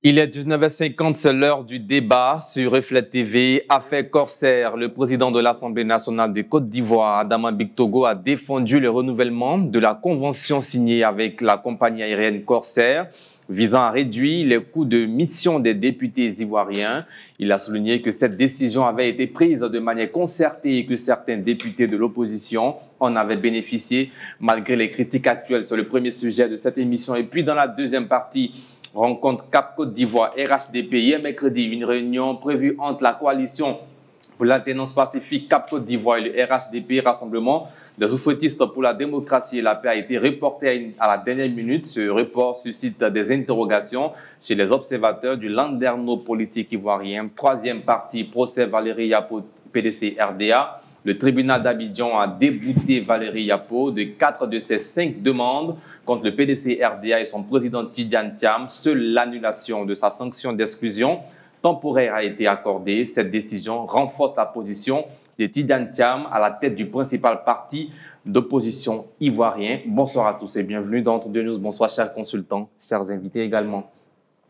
Il est 19h50, c'est l'heure du débat sur Reflet TV. Affaire Corsair, le président de l'Assemblée nationale de Côte d'Ivoire, Adama Bictogo, a défendu le renouvellement de la convention signée avec la compagnie aérienne Corsair visant à réduire les coûts de mission des députés ivoiriens. Il a souligné que cette décision avait été prise de manière concertée et que certains députés de l'opposition en avaient bénéficié malgré les critiques actuelles sur le premier sujet de cette émission. Et puis dans la deuxième partie, rencontre Cap Côte d'Ivoire, RHDP. Hier mercredi, une réunion prévue entre la coalition pour l'alternance pacifique Cap Côte d'Ivoire et le RHDP, Rassemblement des oufouettistes pour la démocratie et la paix, a été reporté à la dernière minute. Ce report suscite des interrogations chez les observateurs du landerneau politique ivoirien. Troisième partie, procès Valérie Yapo, PDC RDA. Le tribunal d'Abidjan a débouté Valérie Yapo de 4 de ses 5 demandes contre le PDC RDA et son président Tidjane Thiam. Seule l'annulation de sa sanction d'exclusion temporaire a été accordée. Cette décision renforce la position de Tidjane Thiam à la tête du principal parti d'opposition ivoirien. Bonsoir à tous et bienvenue dans Entre deux News. Bonsoir chers consultants, chers invités également.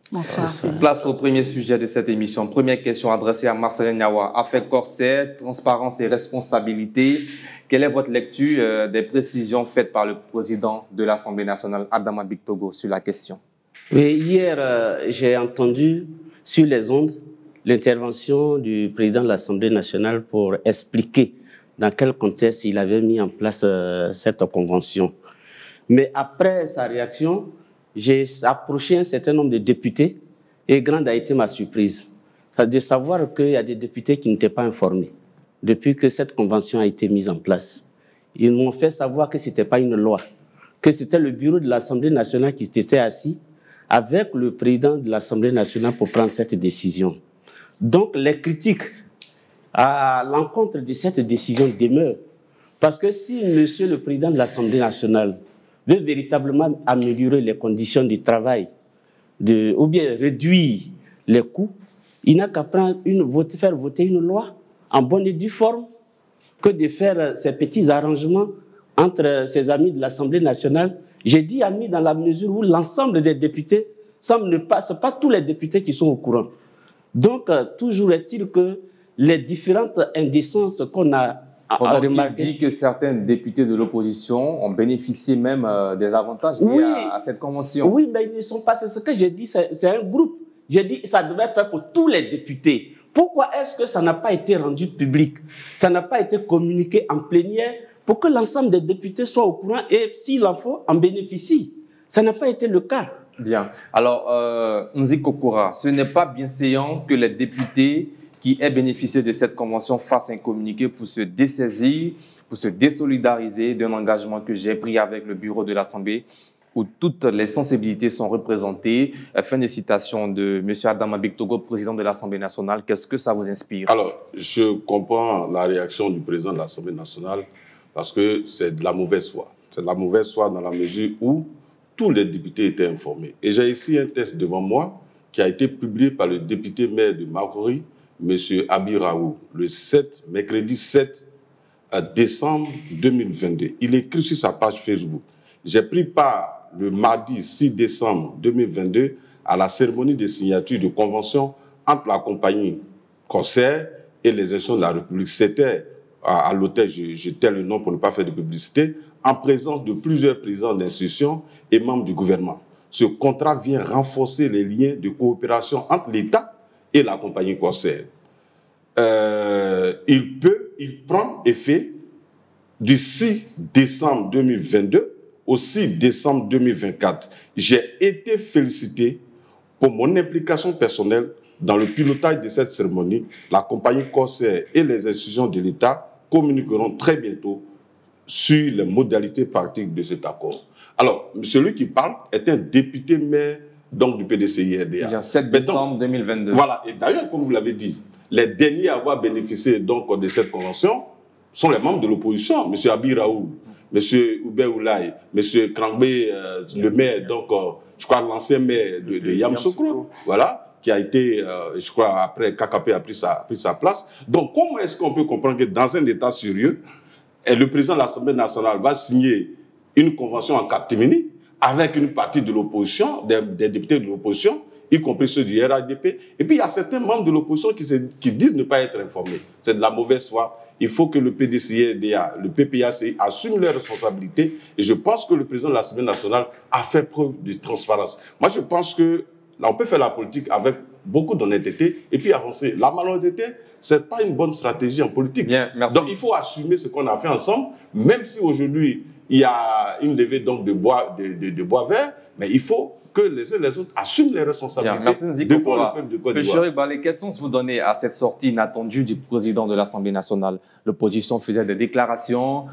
Bonsoir. Place au premier sujet de cette émission. Première question adressée à Marcelin Niawa. Affaire Corsair, transparence et responsabilité. Quelle est votre lecture des précisions faites par le président de l'Assemblée nationale, Adama Bictogo, sur la question? Oui, hier, j'ai entendu sur les ondes l'intervention du président de l'Assemblée nationale pour expliquer dans quel contexte il avait mis en place cette convention. Mais après sa réaction, j'ai approché un certain nombre de députés et grande a été ma surprise. C'est de savoir qu'il y a des députés qui n'étaient pas informés depuis que cette convention a été mise en place. Ils m'ont fait savoir que ce n'était pas une loi, que c'était le bureau de l'Assemblée nationale qui s'était assis avec le président de l'Assemblée nationale pour prendre cette décision. Donc les critiques à l'encontre de cette décision demeurent. Parce que si monsieur le président de l'Assemblée nationale veut véritablement améliorer les conditions du travail, ou bien réduire les coûts, il n'a qu'à faire voter une loi en bonne et due forme que de faire ces petits arrangements entre ses amis de l'Assemblée nationale. J'ai dit amis dans la mesure où l'ensemble des députés semble ne pas, c'est pas tous les députés qui sont au courant. Donc, toujours est-il que les différentes indécences qu'on a remarquées... Il dit que certains députés de l'opposition ont bénéficié même des avantages liés à cette convention. Oui, mais ils ne sont pas... C'est ce que j'ai dit, c'est un groupe. J'ai dit que ça devait être fait pour tous les députés. Pourquoi est-ce que ça n'a pas été rendu public? Ça n'a pas été communiqué en plénière pour que l'ensemble des députés soient au courant et, s'il en faut, en bénéficient. Ça n'a pas été le cas. Bien. Alors, Nzi Kokora, ce n'est pas bienséant que les députés qui aient bénéficié de cette convention fassent un communiqué pour se dessaisir, pour se désolidariser d'un engagement que j'ai pris avec le bureau de l'Assemblée où toutes les sensibilités sont représentées. Fin de citation de M. Adama Bictogo, président de l'Assemblée nationale. Qu'est-ce que ça vous inspire? Alors, je comprends la réaction du président de l'Assemblée nationale parce que c'est de la mauvaise foi. C'est de la mauvaise foi dans la mesure où tous les députés étaient informés. Et j'ai ici un texte devant moi qui a été publié par le député maire de Makori, M. Abi Raoult, le mercredi 7 décembre 2022. Il écrit sur sa page Facebook: j'ai pris part le mardi 6 décembre 2022 à la cérémonie de signature de convention entre la compagnie Corsair et les institutions de la République. C'était à l'hôtel, je tais le nom pour ne pas faire de publicité, en présence de plusieurs présidents d'institutions et membres du gouvernement. Ce contrat vient renforcer les liens de coopération entre l'État et la compagnie Corsair. Il prend effet du 6 décembre 2022 au 6 décembre 2024. J'ai été félicité pour mon implication personnelle dans le pilotage de cette cérémonie. La compagnie Corsair et les institutions de l'État communiqueront très bientôt sur les modalités pratiques de cet accord. Alors, celui qui parle est un député maire donc, du PDCI-RDA. 7 décembre 2022. Voilà, et d'ailleurs, comme vous l'avez dit, les derniers à avoir bénéficié donc, de cette convention sont les membres de l'opposition, M. Abi Raoult, M. Oubert Oulaye, M. Krangbe, le maire, donc, je crois l'ancien maire de Yamoussoukro, voilà, qui a été, je crois, après KKP a pris sa place. Donc, comment est-ce qu'on peut comprendre que dans un État sérieux, le président de l'Assemblée nationale va signer une convention en catimini avec une partie de l'opposition, des députés de l'opposition, y compris ceux du RADP. Et puis, il y a certains membres de l'opposition qui disent ne pas être informés. C'est de la mauvaise foi. Il faut que le PDCIDA, le PPACI assument leurs responsabilités. Et je pense que le président de l'Assemblée nationale a fait preuve de transparence. Moi, je pense que là, on peut faire la politique avec beaucoup d'honnêteté et puis avancer. La malhonnêteté, ce n'est pas une bonne stratégie en politique. Bien, merci. Donc, il faut assumer ce qu'on a fait ensemble, même si aujourd'hui, il y a une levée donc de bois vert, mais il faut que les uns et les autres assument les responsabilités devant le peuple de Côte d'Ivoire. Quel sens vous donnez à cette sortie inattendue du président de l'Assemblée nationale? L'opposition faisait des déclarations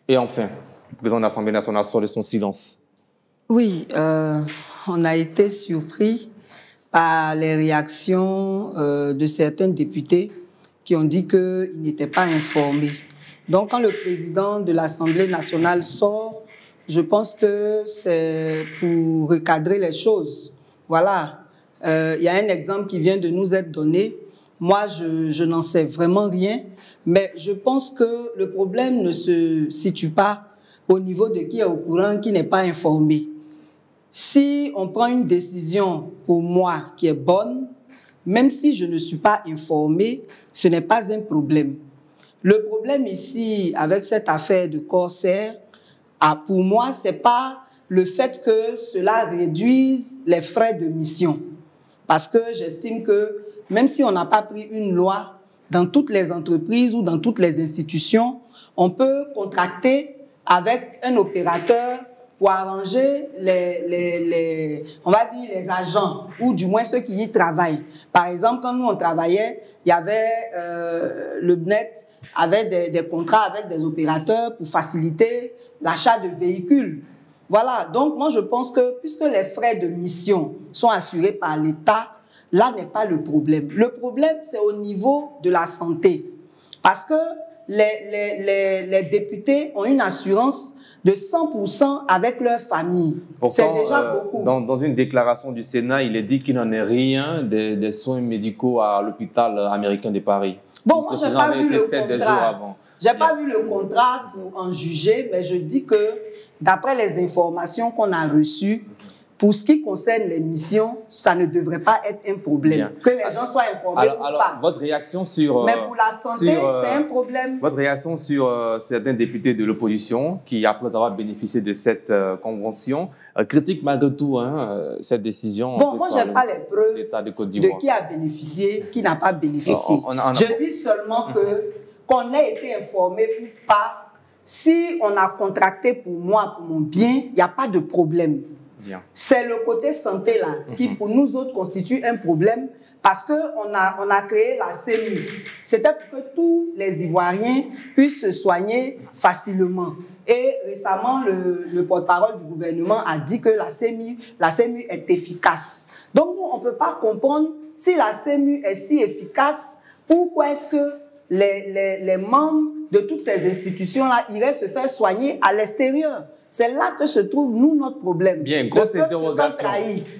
et enfin, le président de l'Assemblée nationale sort de son silence. Oui, on a été surpris par les réactions de certains députés qui ont dit qu'ils n'étaient pas informés. Donc, quand le président de l'Assemblée nationale sort, je pense que c'est pour recadrer les choses. Voilà. Il y a un exemple qui vient de nous être donné. Moi, je n'en sais vraiment rien, mais je pense que le problème ne se situe pas au niveau de qui est au courant, qui n'est pas informé. Si on prend une décision pour moi qui est bonne, même si je ne suis pas informé, ce n'est pas un problème. Le problème ici, avec cette affaire de Corsair, pour moi, ce n'est pas le fait que cela réduise les frais de mission. Parce que j'estime que même si on n'a pas pris une loi dans toutes les entreprises ou dans toutes les institutions, on peut contracter avec un opérateur pour arranger on va dire les agents, ou du moins ceux qui y travaillent. Par exemple, quand nous on travaillait, il y avait le BNET avait des contrats avec des opérateurs pour faciliter l'achat de véhicules. Voilà, donc moi je pense que puisque les frais de mission sont assurés par l'État, là n'est pas le problème. Le problème, c'est au niveau de la santé. Parce que les députés ont une assurance de 100% avec leur famille. C'est déjà beaucoup. Dans une déclaration du Sénat, il est dit qu'il n'en est rien des soins médicaux à l'hôpital américain de Paris. Bon, moi, je n'ai pas vu le contrat. Je n'ai pas vu le contrat pour en juger, mais je dis que d'après les informations qu'on a reçues, pour ce qui concerne les missions, ça ne devrait pas être un problème. Bien. Que les gens soient informés ou pas. Votre réaction sur... Mais pour la santé, c'est un problème. Votre réaction sur certains députés de l'opposition qui, après avoir bénéficié de cette convention, critiquent malgré tout cette décision. Bon, moi, je n'ai pas les preuves de qui a bénéficié, qui n'a pas bénéficié. Je dis seulement qu'on ait été informé ou pas. Si on a contracté pour moi, pour mon bien, il n'y a pas de problème. C'est le côté santé là qui pour nous autres constitue un problème parce que on a créé la CEMU. C'était pour que tous les Ivoiriens puissent se soigner facilement. Et récemment, le porte-parole du gouvernement a dit que la CEMU est efficace. Donc nous, on ne peut pas comprendre si la CEMU est si efficace, pourquoi est-ce que les membres de toutes ces institutions-là iraient se faire soigner à l'extérieur. C'est là que se trouve, nous, notre problème. Bien, grosse interrogation.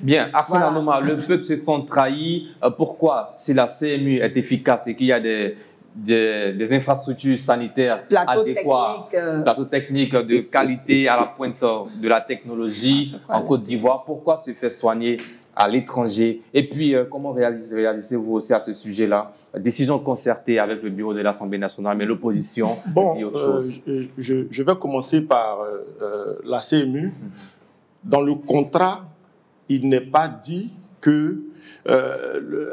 Bien, Arsène Anouma, le peuple se sent trahi. Pourquoi, si la CMU est efficace et qu'il y a des infrastructures sanitaires adéquates, plateaux techniques de qualité à la pointe de la technologie en Côte d'Ivoire, pourquoi se faire soigner à l'étranger? Et puis, comment réalisez-vous aussi à ce sujet-là? Décision concertée avec le bureau de l'Assemblée nationale, mais l'opposition dit autre chose. Je vais commencer par la CMU. Dans le contrat, il n'est pas dit que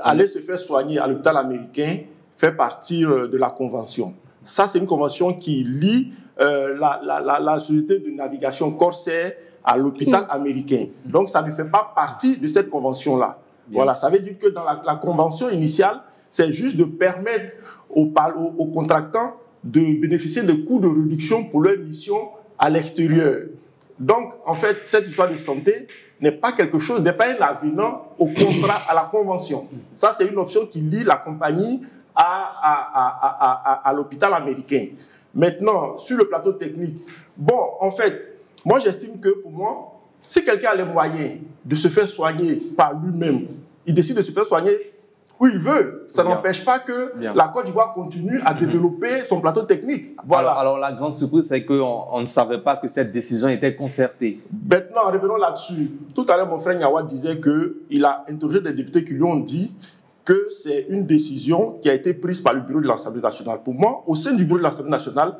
aller se faire soigner à l'hôpital américain fait partie de la convention. Ça, c'est une convention qui lie la société de navigation Corsair à l'hôpital américain. Donc, ça ne fait pas partie de cette convention-là. Voilà, ça veut dire que dans la convention initiale, c'est juste de permettre aux contractants de bénéficier de coûts de réduction pour leur mission à l'extérieur. Donc, en fait, cette histoire de santé n'est pas quelque chose, n'est pas un avenant au contrat, à la convention. Ça, c'est une option qui lie la compagnie à l'hôpital américain. Maintenant, sur le plateau technique, bon, en fait, moi, j'estime que pour moi, si quelqu'un a les moyens de se faire soigner par lui-même, il décide de se faire soigner, où il veut. Ça Bien. n'empêche pas que Bien. la Côte d'Ivoire continue à développer son plateau technique. Voilà. Alors, la grande surprise, c'est qu'on ne savait pas que cette décision était concertée. Maintenant, revenons là-dessus. Tout à l'heure, mon frère Niawa disait qu'il a interrogé des députés qui lui ont dit que c'est une décision qui a été prise par le bureau de l'Assemblée nationale. Pour moi, au sein du bureau de l'Assemblée nationale,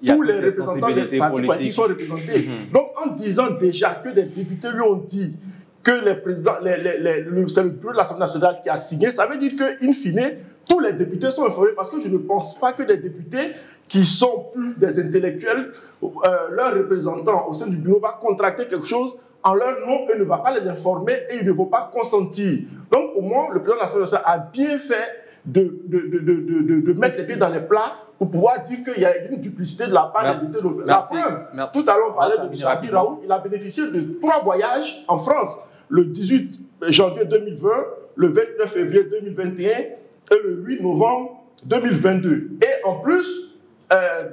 tous les représentants des partis politiques sont représentés. Donc, en disant déjà que des députés lui ont dit que les présidents, c'est le bureau de l'Assemblée nationale qui a signé, ça veut dire qu'in fine, tous les députés sont informés, parce que je ne pense pas que des députés qui sont plus des intellectuels, leurs représentants au sein du bureau va contracter quelque chose en leur nom et ne va pas les informer et ils ne vont pas consentir. Donc, pour moi, le président de l'Assemblée nationale a bien fait de mettre les pieds dans les plats pour pouvoir dire qu'il y a une duplicité de la part des députés. La preuve, tout à l'heure, on parlait de M. Abi Raoult, il a bénéficié de 3 voyages en France, le 18 janvier 2020, le 29 février 2021 et le 8 novembre 2022. Et en plus,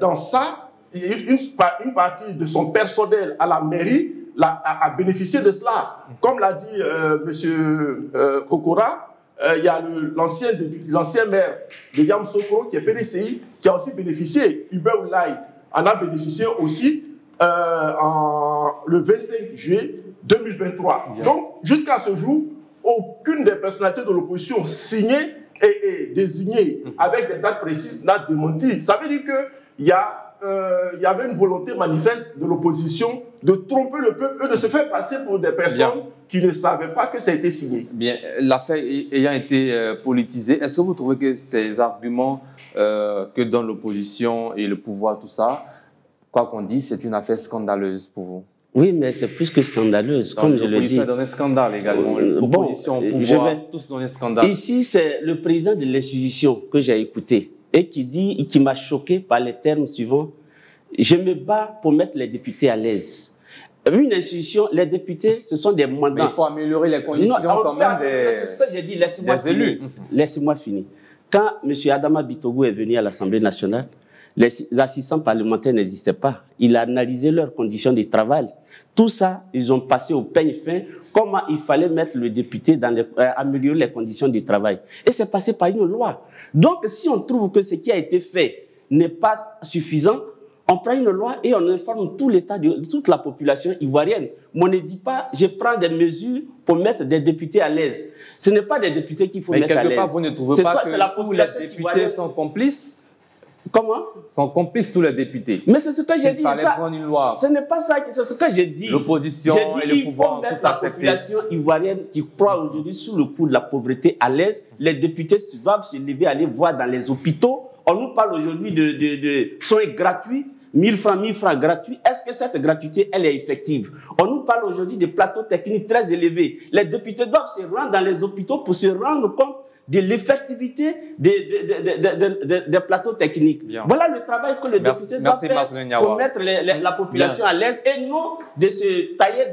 dans ça, une partie de son personnel à la mairie a bénéficié de cela. Comme l'a dit M. Kokora, il y a l'ancien maire de Yamoussoukro qui est PDCI qui a aussi bénéficié. Hubert Oulaye en a bénéficié aussi le 25 juillet 2023. Bien. Donc, jusqu'à ce jour, aucune des personnalités de l'opposition signées et désignées avec des dates précises n'a démenti. Ça veut dire qu'il y avait une volonté manifeste de l'opposition de tromper le peuple et de se faire passer pour des personnes qui ne savaient pas que ça a été signé. Bien, l'affaire ayant été politisée, est-ce que vous trouvez que ces arguments que donne l'opposition et le pouvoir, tout ça, quoi qu'on dise, c'est une affaire scandaleuse pour vous? Oui, mais c'est plus que scandaleuse, comme je le dis. L'opposition a donné scandale également. L'opposition, le pouvoir, tous donné scandale. Ici, c'est le président de l'institution que j'ai écouté et qui m'a choqué par les termes suivants. Je me bats pour mettre les députés à l'aise. Une institution, les députés, ce sont des mandats. Mais il faut améliorer les conditions quand même des c'est ce que j'ai dit, laissez-moi finir. Laissez-moi finir. Quand M. Adama Bitogo est venu à l'Assemblée nationale, les assistants parlementaires n'existaient pas. Il a analysé leurs conditions de travail. Tout ça, ils ont passé au peigne fin comment il fallait mettre le député améliorer les conditions de travail. Et c'est passé par une loi. Donc, si on trouve que ce qui a été fait n'est pas suffisant, on prend une loi et on informe tout l'État, toute la population ivoirienne. Mais on ne dit pas, je prends des mesures pour mettre des députés à l'aise. Ce n'est pas des députés qu'il faut mettre à l'aise. Mais quelque part, vous ne trouvez pas que tous les députés sont complices? Comment? Sont complices tous les députés. Mais c'est ce que j'ai dit. Il fallait prendre une loi. Ce n'est pas ça, c'est ce que j'ai dit. L'opposition et le pouvoir. Il faut mettre la population ivoirienne qui croit aujourd'hui sous le coup de la pauvreté à l'aise. Les députés doivent se lever, aller voir dans les hôpitaux. On nous parle aujourd'hui de soins gratuits. 1000 francs gratuits. Est-ce que cette gratuité, elle est effective? On nous parle aujourd'hui de plateaux techniques très élevés. Les députés doivent se rendre dans les hôpitaux pour se rendre compte de l'effectivité des plateaux techniques. Bien. Voilà le travail que les députés doivent faire pour mettre la population à l'aise et non de se tailler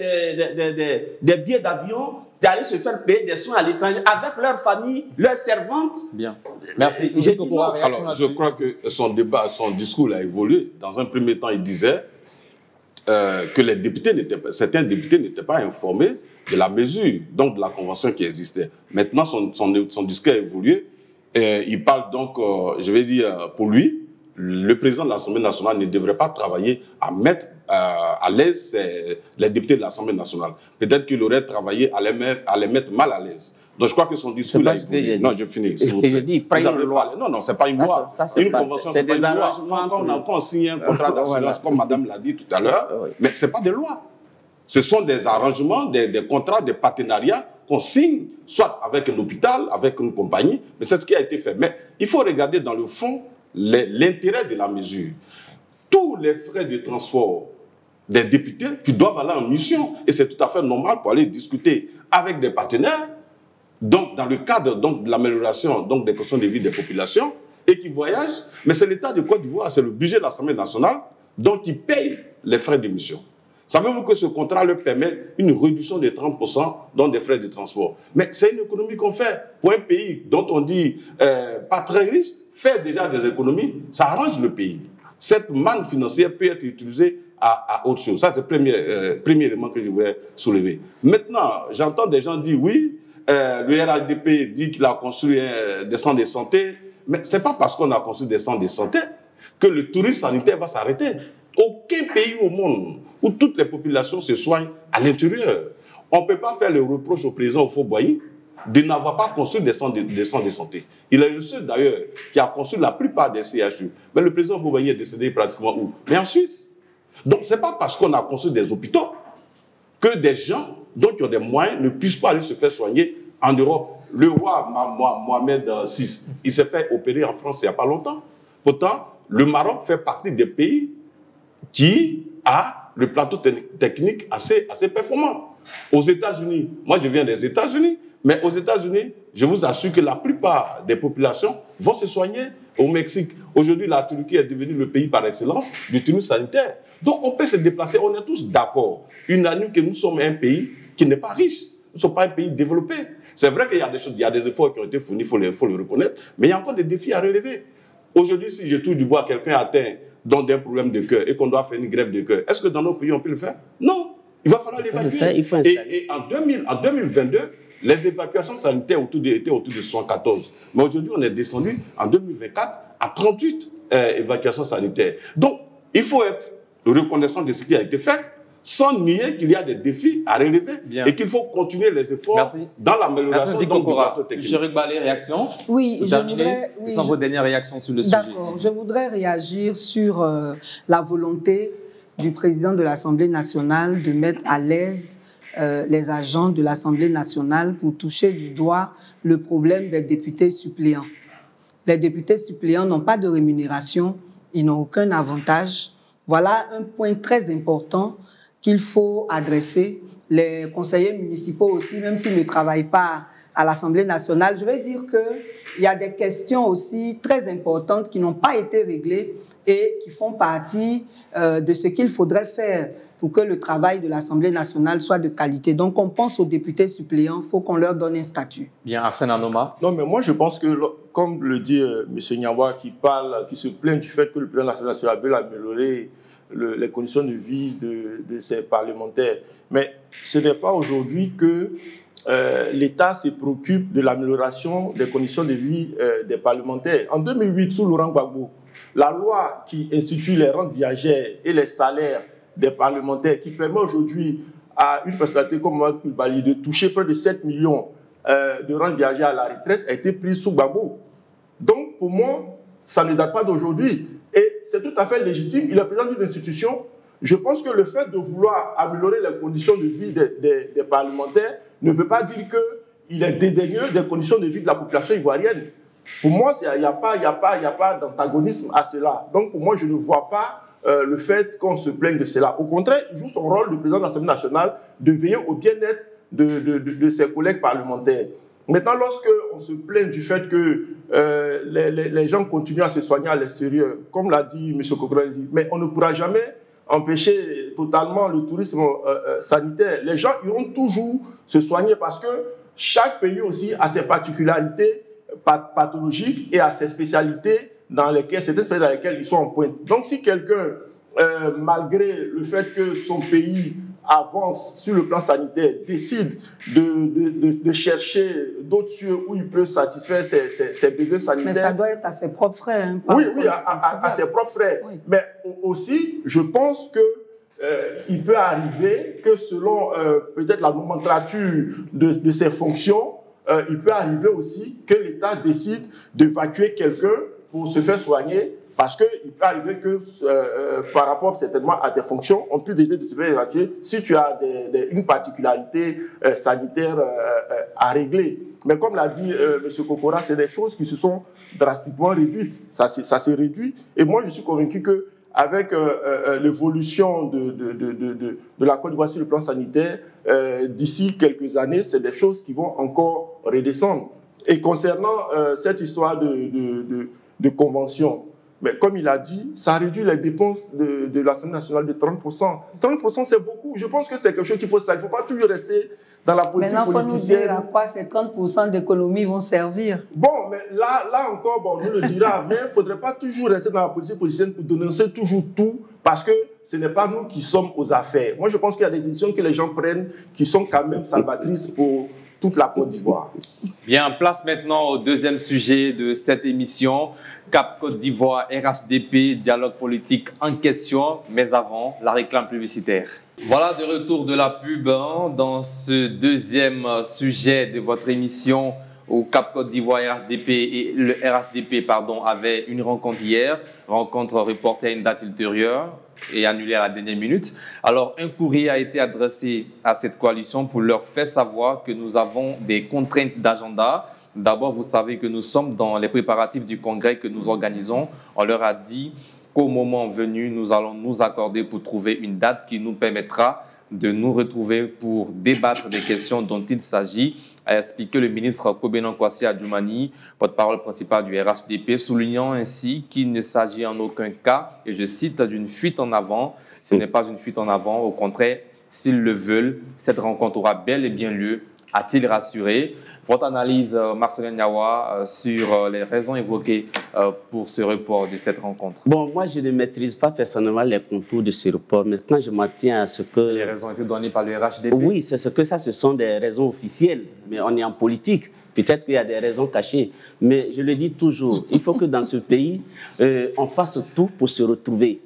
des billets d'avion, d'aller se faire payer des soins à l'étranger avec leur famille, leurs servantes. Bien. Merci. Alors, je crois que son discours a évolué. Dans un premier temps, il disait que certains députés n'étaient pas informés de la mesure, donc de la convention qui existait. Maintenant, son discours a évolué. Il parle donc, je vais dire, pour lui, le président de l'Assemblée nationale ne devrait pas travailler à mettre à l'aise les députés de l'Assemblée nationale. Peut-être qu'il aurait travaillé à les mettre mal à l'aise. Donc je crois que son discours a évolué. Non, je finis. Je dis, pas une loi. Non, c'est pas une loi. Une convention, c'est des arrangements. Quand on signe un contrat d'assurance, comme madame l'a dit tout à l'heure, mais ce n'est pas des lois. Ce sont des arrangements, des contrats, des partenariats qu'on signe, soit avec un hôpital, avec une compagnie, mais c'est ce qui a été fait. Mais il faut regarder dans le fond l'intérêt de la mesure. Tous les frais de transport des députés qui doivent aller en mission, et c'est tout à fait normal pour aller discuter avec des partenaires, donc dans le cadre donc, de l'amélioration donc, des conditions de vie des populations, et qui voyagent, mais c'est l'État de Côte d'Ivoire, c'est le budget de l'Assemblée nationale, donc qui paye les frais de mission. Savez-vous que ce contrat leur permet une réduction de 30% dans des frais de transport? Mais c'est une économie qu'on fait. Pour un pays dont on dit pas très riche, faire déjà des économies, ça arrange le pays. Cette manne financière peut être utilisée à autre chose. Ça, c'est le premier élément que je voulais soulever. Maintenant, j'entends des gens dire oui, le RADP dit qu'il a construit des centres de santé, mais ce n'est pas parce qu'on a construit des centres de santé que le tourisme sanitaire va s'arrêter. Aucun pays au monde où toutes les populations se soignent à l'intérieur. On ne peut pas faire le reproche au président Houphouët-Boigny de n'avoir pas construit des centres de santé. Il est le seul d'ailleurs qui a construit la plupart des CHU. Mais le président Houphouët-Boigny est décédé pratiquement où? Mais en Suisse. Donc ce n'est pas parce qu'on a construit des hôpitaux que des gens dont ils ont des moyens ne puissent pas aller se faire soigner en Europe. Le roi Mohamed VI, il s'est fait opérer en France il n'y a pas longtemps. Pourtant, le Maroc fait partie des pays qui a le plateau technique assez performant. Aux États-Unis, moi je viens des États-Unis, mais aux États-Unis, je vous assure que la plupart des populations vont se soigner au Mexique. Aujourd'hui, la Turquie est devenue le pays par excellence du tourisme sanitaire. Donc on peut se déplacer, on est tous d'accord, unanime que nous sommes un pays qui n'est pas riche. Nous ne sommes pas un pays développé. C'est vrai qu'il y a des choses, il y a des efforts qui ont été fournis, il faut le reconnaître, mais il y a encore des défis à relever. Aujourd'hui, si je touche du bois, quelqu'un atteint d'un problème de cœur et qu'on doit faire une greffe de cœur, est-ce que dans nos pays on peut le faire? Non. Il va falloir l'évacuer. Et en 2022, les évacuations sanitaires étaient autour de 114. Mais aujourd'hui, on est descendu en 2024 à 38 évacuations sanitaires. Donc, il faut être reconnaissant de ce qui a été fait, sans nier qu'il y a des défis à relever. Bien. Et qu'il faut continuer les efforts dans l'amélioration du plateau technique. Jéric Balé, réaction? Oui, je voudrais... Quelles sont vos dernières réactions sur le sujet? D'accord, je voudrais réagir sur la volonté du président de l'Assemblée nationale de mettre à l'aise les agents de l'Assemblée nationale pour toucher du doigt le problème des députés suppléants. Les députés suppléants n'ont pas de rémunération, ils n'ont aucun avantage. Voilà un point très important qu'il faut adresser. Les conseillers municipaux aussi, même s'ils ne travaillent pas à l'Assemblée nationale, je vais dire qu'il y a des questions aussi très importantes qui n'ont pas été réglées et qui font partie de ce qu'il faudrait faire pour que le travail de l'Assemblée nationale soit de qualité. Donc, on pense aux députés suppléants, il faut qu'on leur donne un statut. Bien, Arsène Anoma. Non, mais moi, je pense que, comme le dit M. Niawa, qui se plaint du fait que le président de l'Assemblée nationale veut améliorer les conditions de vie de ses parlementaires. Mais ce n'est pas aujourd'hui que l'État se préoccupe de l'amélioration des conditions de vie des parlementaires. En 2008, sous Laurent Gbagbo, la loi qui institue les rentes viagères et les salaires des parlementaires, qui permet aujourd'hui à une personnalité comme Mohamed Koulibaly de toucher près de 7 millions de rentes viagères à la retraite, a été prise sous Gbagbo. Donc, pour moi, ça ne date pas d'aujourd'hui. Et c'est tout à fait légitime. Il est président d'une institution. Je pense que le fait de vouloir améliorer les conditions de vie des parlementaires ne veut pas dire qu'il est dédaigneux des conditions de vie de la population ivoirienne. Pour moi, il n'y a pas d'antagonisme à cela. Donc, pour moi, je ne vois pas le fait qu'on se plaigne de cela. Au contraire, il joue son rôle de président de l'Assemblée nationale de veiller au bien-être de ses collègues parlementaires. Maintenant, lorsqu'on se plaint du fait que les gens continuent à se soigner à l'extérieur, comme l'a dit M. Kograzi, mais on ne pourra jamais empêcher totalement le tourisme sanitaire. Les gens iront toujours se soigner parce que chaque pays aussi a ses particularités pathologiques et a ses spécialités dans lesquelles ils sont en pointe. Donc, si quelqu'un, malgré le fait que son pays avance sur le plan sanitaire, décide de chercher d'autres cieux où il peut satisfaire ses besoins sanitaires. Mais ça doit être à ses propres frais. Hein, oui, à ses propres frais. Oui. Mais aussi, je pense qu'il peut arriver que selon peut-être la nomenclature de ses fonctions, il peut arriver aussi que l'État décide d'évacuer quelqu'un pour se faire soigner. Parce qu'il peut arriver que, par rapport certainement à tes fonctions, on peut décider de te faire évacuer si tu as une particularité sanitaire à régler. Mais comme l'a dit M. Kokora, c'est des choses qui se sont drastiquement réduites. Ça s'est réduit. Et moi, je suis convaincu qu'avec l'évolution de la Côte d'Ivoire sur le plan sanitaire, d'ici quelques années, c'est des choses qui vont encore redescendre. Et concernant cette histoire de convention, mais comme il a dit, ça réduit les dépenses de l'Assemblée nationale de 30%. 30%, c'est beaucoup. Je pense que c'est quelque chose qu'il faut savoir. Il ne faut pas toujours rester dans la politique politicienne. Maintenant, il faut nous dire à quoi ces 30% d'économies vont servir. Bon, mais là encore, on nous le dira. Mais il ne faudrait pas toujours rester dans la politique politicienne pour dénoncer toujours tout, parce que ce n'est pas nous qui sommes aux affaires. Moi, je pense qu'il y a des décisions que les gens prennent qui sont quand même salvatrices pour toute la Côte d'Ivoire. Bien, place maintenant au deuxième sujet de cette émission. Cap Côte d'Ivoire, RHDP, dialogue politique en question, mais avant, la réclame publicitaire. Voilà, de retour de la pub dans ce deuxième sujet de votre émission où Cap Côte d'Ivoire RHDP et le RHDP avaient une rencontre hier, rencontre reportée à une date ultérieure et annulée à la dernière minute. Alors, un courrier a été adressé à cette coalition pour leur faire savoir que nous avons des contraintes d'agenda. D'abord, vous savez que nous sommes dans les préparatifs du congrès que nous organisons. On leur a dit qu'au moment venu, nous allons nous accorder pour trouver une date qui nous permettra de nous retrouver pour débattre des questions dont il s'agit, a expliqué le ministre Kobena Kwasi Adjoumani, porte-parole principal du RHDP, soulignant ainsi qu'il ne s'agit en aucun cas, et je cite, d'une fuite en avant. Ce n'est pas une fuite en avant, au contraire, s'ils le veulent, cette rencontre aura bel et bien lieu, a-t-il rassuré. Votre analyse, Marcelin Niawa, sur les raisons évoquées pour ce report de cette rencontre? Bon, moi, je ne maîtrise pas personnellement les contours de ce report. Maintenant, je m'en tiens à ce que... Les raisons ont été données par le RHDP? Oui, c'est ce que ça, ce sont des raisons officielles. Mais on est en politique. Peut-être qu'il y a des raisons cachées. Mais je le dis toujours, il faut que dans ce pays, on fasse tout pour se retrouver.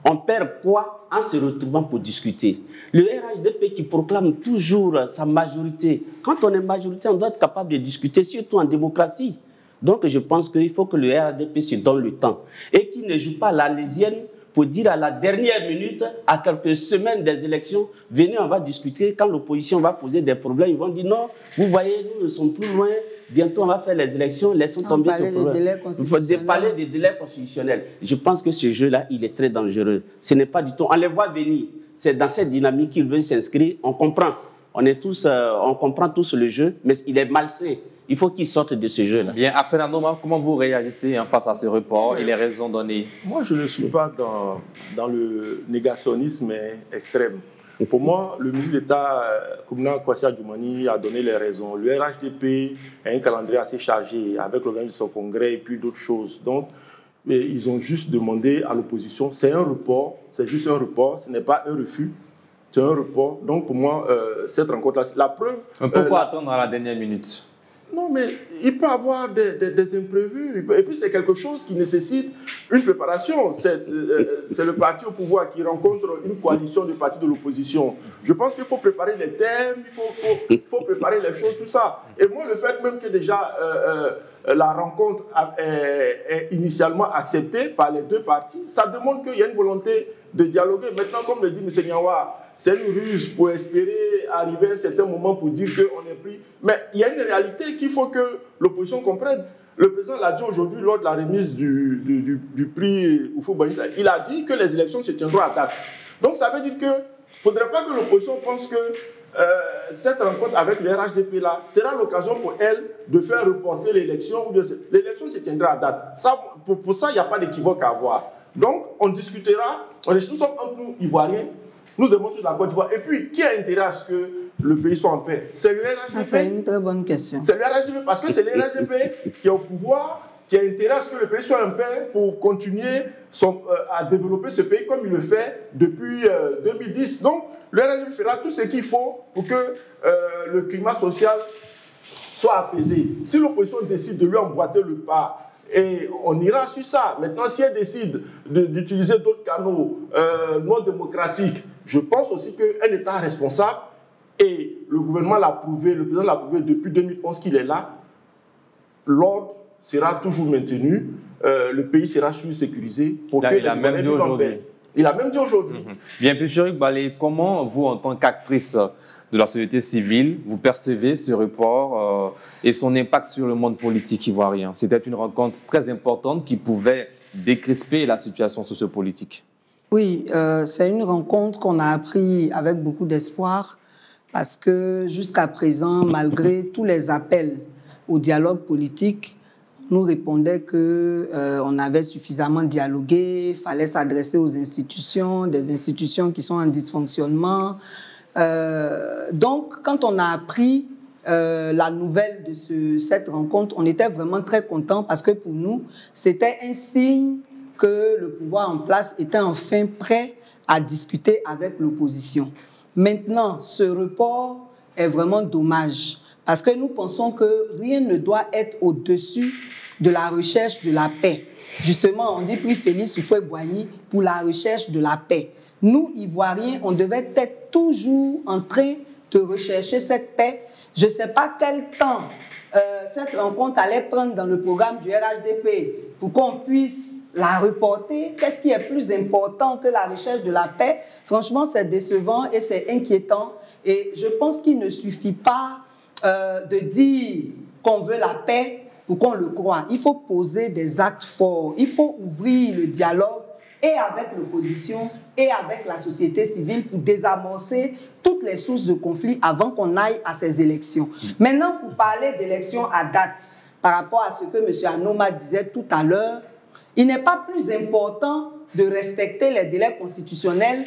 On perd quoi en se retrouvant pour discuter? Le RHDP qui proclame toujours sa majorité. Quand on est majorité, on doit être capable de discuter, surtout en démocratie. Donc je pense qu'il faut que le RHDP se donne le temps et qu'il ne joue pas l'Arlésienne pour dire à la dernière minute, à quelques semaines des élections, venez, on va discuter. Quand l'opposition va poser des problèmes, ils vont dire non, vous voyez, nous ne sommes plus loin. Bientôt, on va faire les élections, laissons tomber ce problème. Il faut parler des délais constitutionnels. Je pense que ce jeu-là, il est très dangereux. Ce n'est pas du tout. On les voit venir. C'est dans cette dynamique qu'ils veulent s'inscrire. On comprend. On comprend tous le jeu, mais il est malsain. Il faut qu'ils sortent de ce jeu-là. Bien, Arsène Anoma, comment vous réagissez face à ce report et les raisons données? Moi, je ne suis pas dans le négationnisme extrême. Pour moi, le ministre d'État, Kobena Kwasi Adjoumani, a donné les raisons. Le RHDP a un calendrier assez chargé avec l'organisation de son congrès et puis d'autres choses. Donc, ils ont juste demandé à l'opposition, c'est un report, c'est juste un report, ce n'est pas un refus, c'est un report. Donc, pour moi, cette rencontre-là, la preuve... Pourquoi attendre à la dernière minute? Non, mais il peut y avoir des imprévus. Et puis, c'est quelque chose qui nécessite une préparation. C'est le parti au pouvoir qui rencontre une coalition de partis de l'opposition. Je pense qu'il faut préparer les thèmes, il faut préparer les choses, tout ça. Et moi, le fait même que déjà la rencontre est initialement acceptée par les deux partis, ça démontre qu'il y a une volonté de dialoguer. Maintenant, comme le dit M. Niawa, c'est une ruse pour espérer arriver à un certain moment pour dire qu'on est pris. Mais il y a une réalité qu'il faut que l'opposition comprenne. Le président l'a dit aujourd'hui lors de la remise du prix Houphouët-Boigny. Il a dit que les élections se tiendront à date. Donc ça veut dire qu'il ne faudrait pas que l'opposition pense que cette rencontre avec le RHDP là sera l'occasion pour elle de faire reporter l'élection. L'élection se tiendra à date. Ça, pour ça, il n'y a pas d'équivoque à avoir. Donc on discutera. Nous sommes entre nous, Ivoiriens. Nous aimons tous la Côte d'Ivoire. Et puis, qui a intérêt à ce que le pays soit en paix? C'est le RHDP. C'est une très bonne question. C'est le RHDP parce que c'est le RHDP qui est au pouvoir, qui a intérêt à ce que le pays soit en paix pour continuer à développer ce pays comme il le fait depuis 2010. Donc, le RHDP fera tout ce qu'il faut pour que le climat social soit apaisé. Si l'opposition décide de lui emboîter le pas, et on ira sur ça. Maintenant, si elle décide d'utiliser d'autres canaux non démocratiques, je pense aussi qu'un État responsable, et le gouvernement l'a prouvé, le président l'a prouvé depuis 2011 qu'il est là, l'ordre sera toujours maintenu, le pays sera sécurisé pour que les Ivoiriens vivent en paix. Il a même dit aujourd'hui. Bien, plus Chérik Balé, comment vous, en tant qu'actrice de la société civile, vous percevez ce report et son impact sur le monde politique ivoirien? C'était une rencontre très importante qui pouvait décrisper la situation sociopolitique. Oui, c'est une rencontre qu'on a appris avec beaucoup d'espoir parce que jusqu'à présent, malgré tous les appels au dialogue politique, on nous répondait qu'on avait suffisamment dialogué, il fallait s'adresser aux institutions, des institutions qui sont en dysfonctionnement. Donc, quand on a appris la nouvelle de cette rencontre, on était vraiment très contents parce que pour nous, c'était un signe que le pouvoir en place était enfin prêt à discuter avec l'opposition. Maintenant, ce report est vraiment dommage Parce que nous pensons que rien ne doit être au-dessus de la recherche de la paix. Justement, on dit prix Félix Houphouët-Boigny pour la recherche de la paix. Nous, Ivoiriens, on devait être toujours en train de rechercher cette paix. Je ne sais pas quel temps cette rencontre allait prendre dans le programme du RHDP pour qu'on puisse la reporter. Qu'est-ce qui est plus important que la recherche de la paix? Franchement, c'est décevant et c'est inquiétant. Et je pense qu'il ne suffit pas de dire qu'on veut la paix ou qu'on le croit. Il faut poser des actes forts. Il faut ouvrir le dialogue et avec l'opposition et avec la société civile pour désamorcer toutes les sources de conflit avant qu'on aille à ces élections. Maintenant, pour parler d'élections à date, par rapport à ce que M. Anoma disait tout à l'heure, il n'est pas plus important de respecter les délais constitutionnels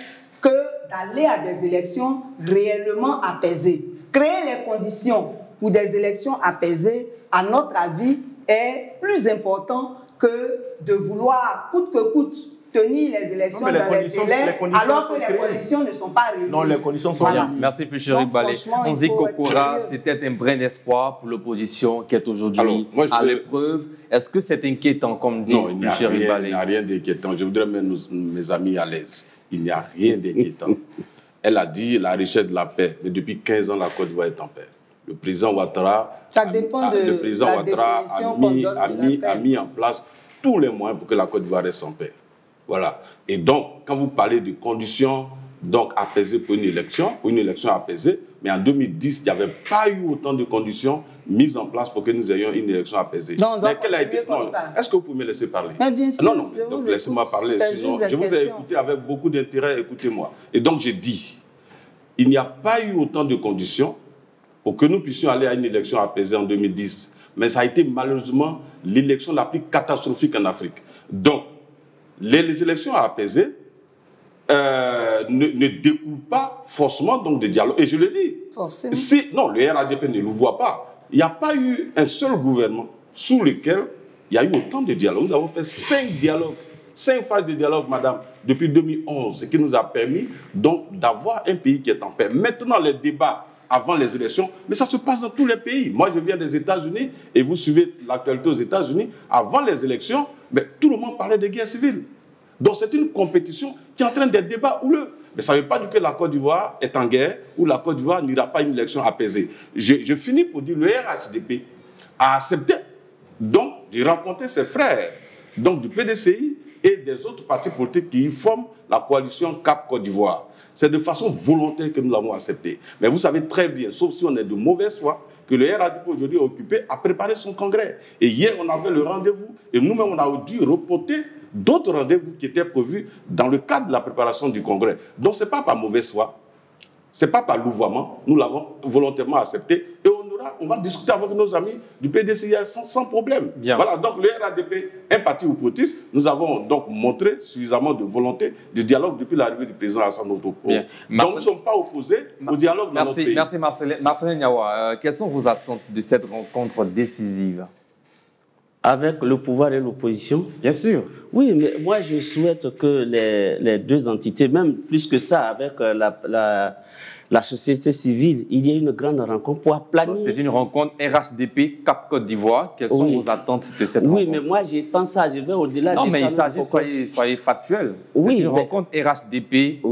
que d'aller à des élections réellement apaisées. Créer les conditions pour des élections apaisées, à notre avis, est plus important que de vouloir, coûte que coûte, tenir les élections dans les délais, alors que les conditions ne sont pas réunies. Non, les conditions sont Voilà. réunies. Merci, Péchéric Balé. On dit qu'Okora, c'était un brin d'espoir pour l'opposition qui est aujourd'hui à l'épreuve. Est-ce que c'est inquiétant, comme dit Péchéric Balé? Il n'y a rien d'inquiétant. Je voudrais mettre mes amis à l'aise. Il n'y a rien d'inquiétant. Elle a dit la recherche de la paix. Mais depuis 15 ans, la Côte d'Ivoire est en paix. Le président Ouattara a mis en place tous les moyens pour que la Côte d'Ivoire reste en paix. Voilà. Et donc, quand vous parlez de conditions donc, apaisées pour une élection apaisée, mais en 2010, il n'y avait pas eu autant de conditions mises en place pour que nous ayons une élection apaisée. Non, on doit continuer comme ça. Est-ce que vous pouvez me laisser parler? Mais bien sûr. Non, donc laissez-moi parler. Sinon, je vous ai écouté avec beaucoup d'intérêt, écoutez-moi. Et donc, j'ai dit, il n'y a pas eu autant de conditions pour que nous puissions aller à une élection apaisée en 2010. Mais ça a été malheureusement l'élection la plus catastrophique en Afrique. Donc, les élections apaisées ne découlent pas forcément donc, de dialogue. Et je le dis. Forcément. Non, le RHDP ne le voit pas. Il n'y a pas eu un seul gouvernement sous lequel il y a eu autant de dialogues. Nous avons fait 5 dialogues, 5 phases de dialogue, madame, depuis 2011, ce qui nous a permis donc d'avoir un pays qui est en paix. Maintenant, les débats avant les élections, mais ça se passe dans tous les pays. Moi, je viens des États-Unis et vous suivez l'actualité aux États-Unis. Avant les élections, mais tout le monde parlait de guerre civile. Donc, c'est une compétition qui entraîne des débats houleux. Mais ça ne veut pas dire que la Côte d'Ivoire est en guerre ou la Côte d'Ivoire n'ira pas à une élection apaisée. Je finis pour dire que le RHDP a accepté donc de rencontrer ses frères donc du PDCI et des autres partis politiques qui forment la coalition Cap Côte d'Ivoire. C'est de façon volontaire que nous l'avons accepté. Mais vous savez très bien, sauf si on est de mauvaise foi, que le RHDP aujourd'hui est occupé à préparer son congrès. Et hier, on avait le rendez-vous et nous-mêmes, on a dû reporter d'autres rendez-vous qui étaient prévus dans le cadre de la préparation du congrès. Donc, ce n'est pas par mauvaise foi, ce n'est pas par louvoiement, nous l'avons volontairement accepté et on va discuter avec nos amis du PDCI sans problème. Bien. Voilà, donc le RHDP, un parti opportuniste, nous avons donc montré suffisamment de volonté de dialogue depuis l'arrivée du président Alassane Ouattara. Donc nous ne sommes pas opposés au dialogue dans notre pays. Merci Marcelin Niawa. Quelles sont vos attentes de cette rencontre décisive? Avec le pouvoir et l'opposition? Bien sûr. Oui, mais moi je souhaite que les deux entités, même plus que ça, avec la société civile, il y ait une grande rencontre pour planifier. C'est une rencontre RHDP Cap Côte d'Ivoire. Quelles sont vos attentes de cette rencontre? Oui, mais moi j'étends ça, je vais au-delà de ça. Non, mais il s'agit, soyez factuel. Oui, c'est une rencontre RHDP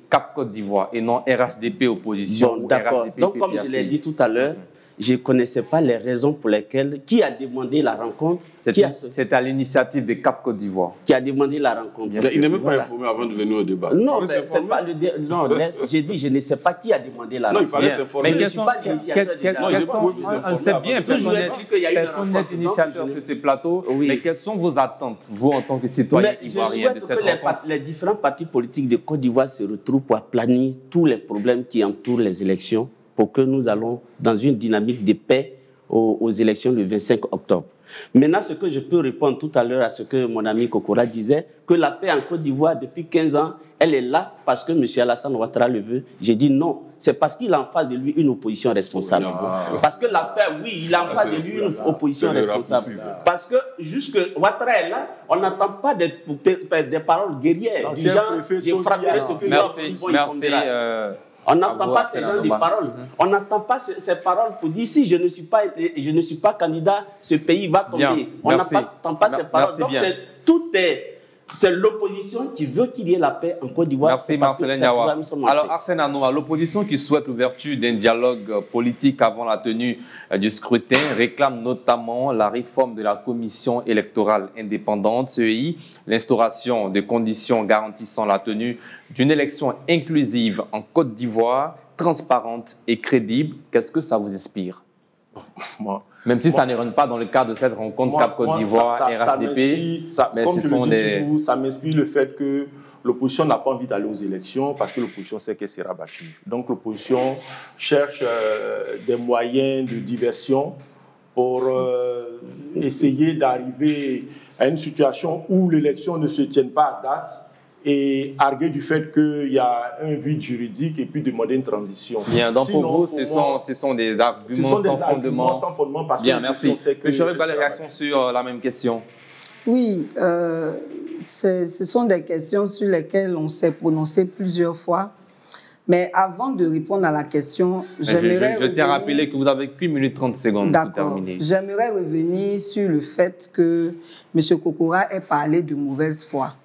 Cap Côte d'Ivoire et non RHDP opposition. Bon, d'accord. Donc, comme je l'ai dit tout à l'heure, je ne connaissais pas les raisons pour lesquelles, qui a demandé la rencontre. C'est à l'initiative de Cap Côte d'Ivoire. Qui a demandé la rencontre. Il n'est même pas informé avant de venir au débat. Non, mais c'est pas le non, j'ai dit, je ne sais pas qui a demandé la rencontre. Non, il fallait s'informer. Mais je ne suis pas l'initiateur de la on sait bien, personne n'est initiateur sur ce plateau. Mais quelles sont vos attentes, vous, en tant que citoyen ivoirien, de cette rencontre? Je souhaite que les différents partis politiques de Côte d'Ivoire se retrouvent pour planifier tous les problèmes qui entourent les élections, pour que nous allons dans une dynamique de paix aux élections le 25 octobre. Maintenant, ce que je peux répondre tout à l'heure à ce que mon ami Kokora disait, que la paix en Côte d'Ivoire, depuis 15 ans, elle est là parce que M. Alassane Ouattara le veut. J'ai dit non, c'est parce qu'il a en face de lui une opposition responsable. Parce que la paix, oui, il a en face de lui une opposition responsable. Parce que jusque Ouattara est là, on n'entend pas des paroles guerrières. Du genre, j'ai frappé ce que Merci. On n'entend pas ces gens de parole. On n'entend pas ces paroles pour dire si je ne suis pas candidat, ce pays va tomber. Bien, on n'entend pas ces paroles. Donc c'est l'opposition qui veut qu'il y ait la paix en Côte d'Ivoire. Merci Marcelin Niawa. Alors Arsène Anouma, l'opposition qui souhaite l'ouverture d'un dialogue politique avant la tenue du scrutin réclame notamment la réforme de la commission électorale indépendante, CEI, l'instauration de conditions garantissant la tenue d'une élection inclusive en Côte d'Ivoire, transparente et crédible. Qu'est-ce que ça vous inspire? Même si ça ne rentre pas dans le cadre de cette rencontre Cap Côte d'Ivoire, RHDP, mais comme je le dis toujours, ça m'inspire le fait que l'opposition n'a pas envie d'aller aux élections parce que l'opposition sait qu'elle sera battue. Donc l'opposition cherche des moyens de diversion pour essayer d'arriver à une situation où l'élection ne se tienne pas à date et arguer du fait qu'il y a un vide juridique et puis demander une transition. Bien, donc pour vous, ce sont des arguments sans fondement. Parce bien, que merci. Je n'aurai pas les réactions sur la même question. Oui, ce sont des questions sur lesquelles on s'est prononcé plusieurs fois. Mais avant de répondre à la question, j'aimerais... Je tiens à rappeler que vous avez 8 minutes 30 secondes pour terminer. J'aimerais revenir sur le fait que M. Kokora ait parlé de mauvaise foi.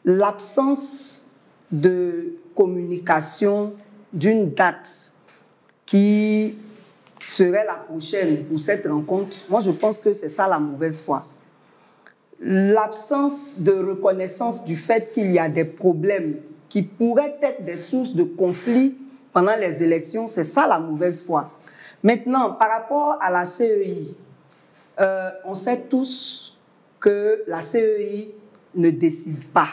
L'absence de communication d'une date qui serait la prochaine pour cette rencontre, moi je pense que c'est ça la mauvaise foi. L'absence de reconnaissance du fait qu'il y a des problèmes qui pourraient être des sources de conflits pendant les élections, c'est ça la mauvaise foi. Maintenant, par rapport à la CEI, on sait tous que la CEI ne décide pas.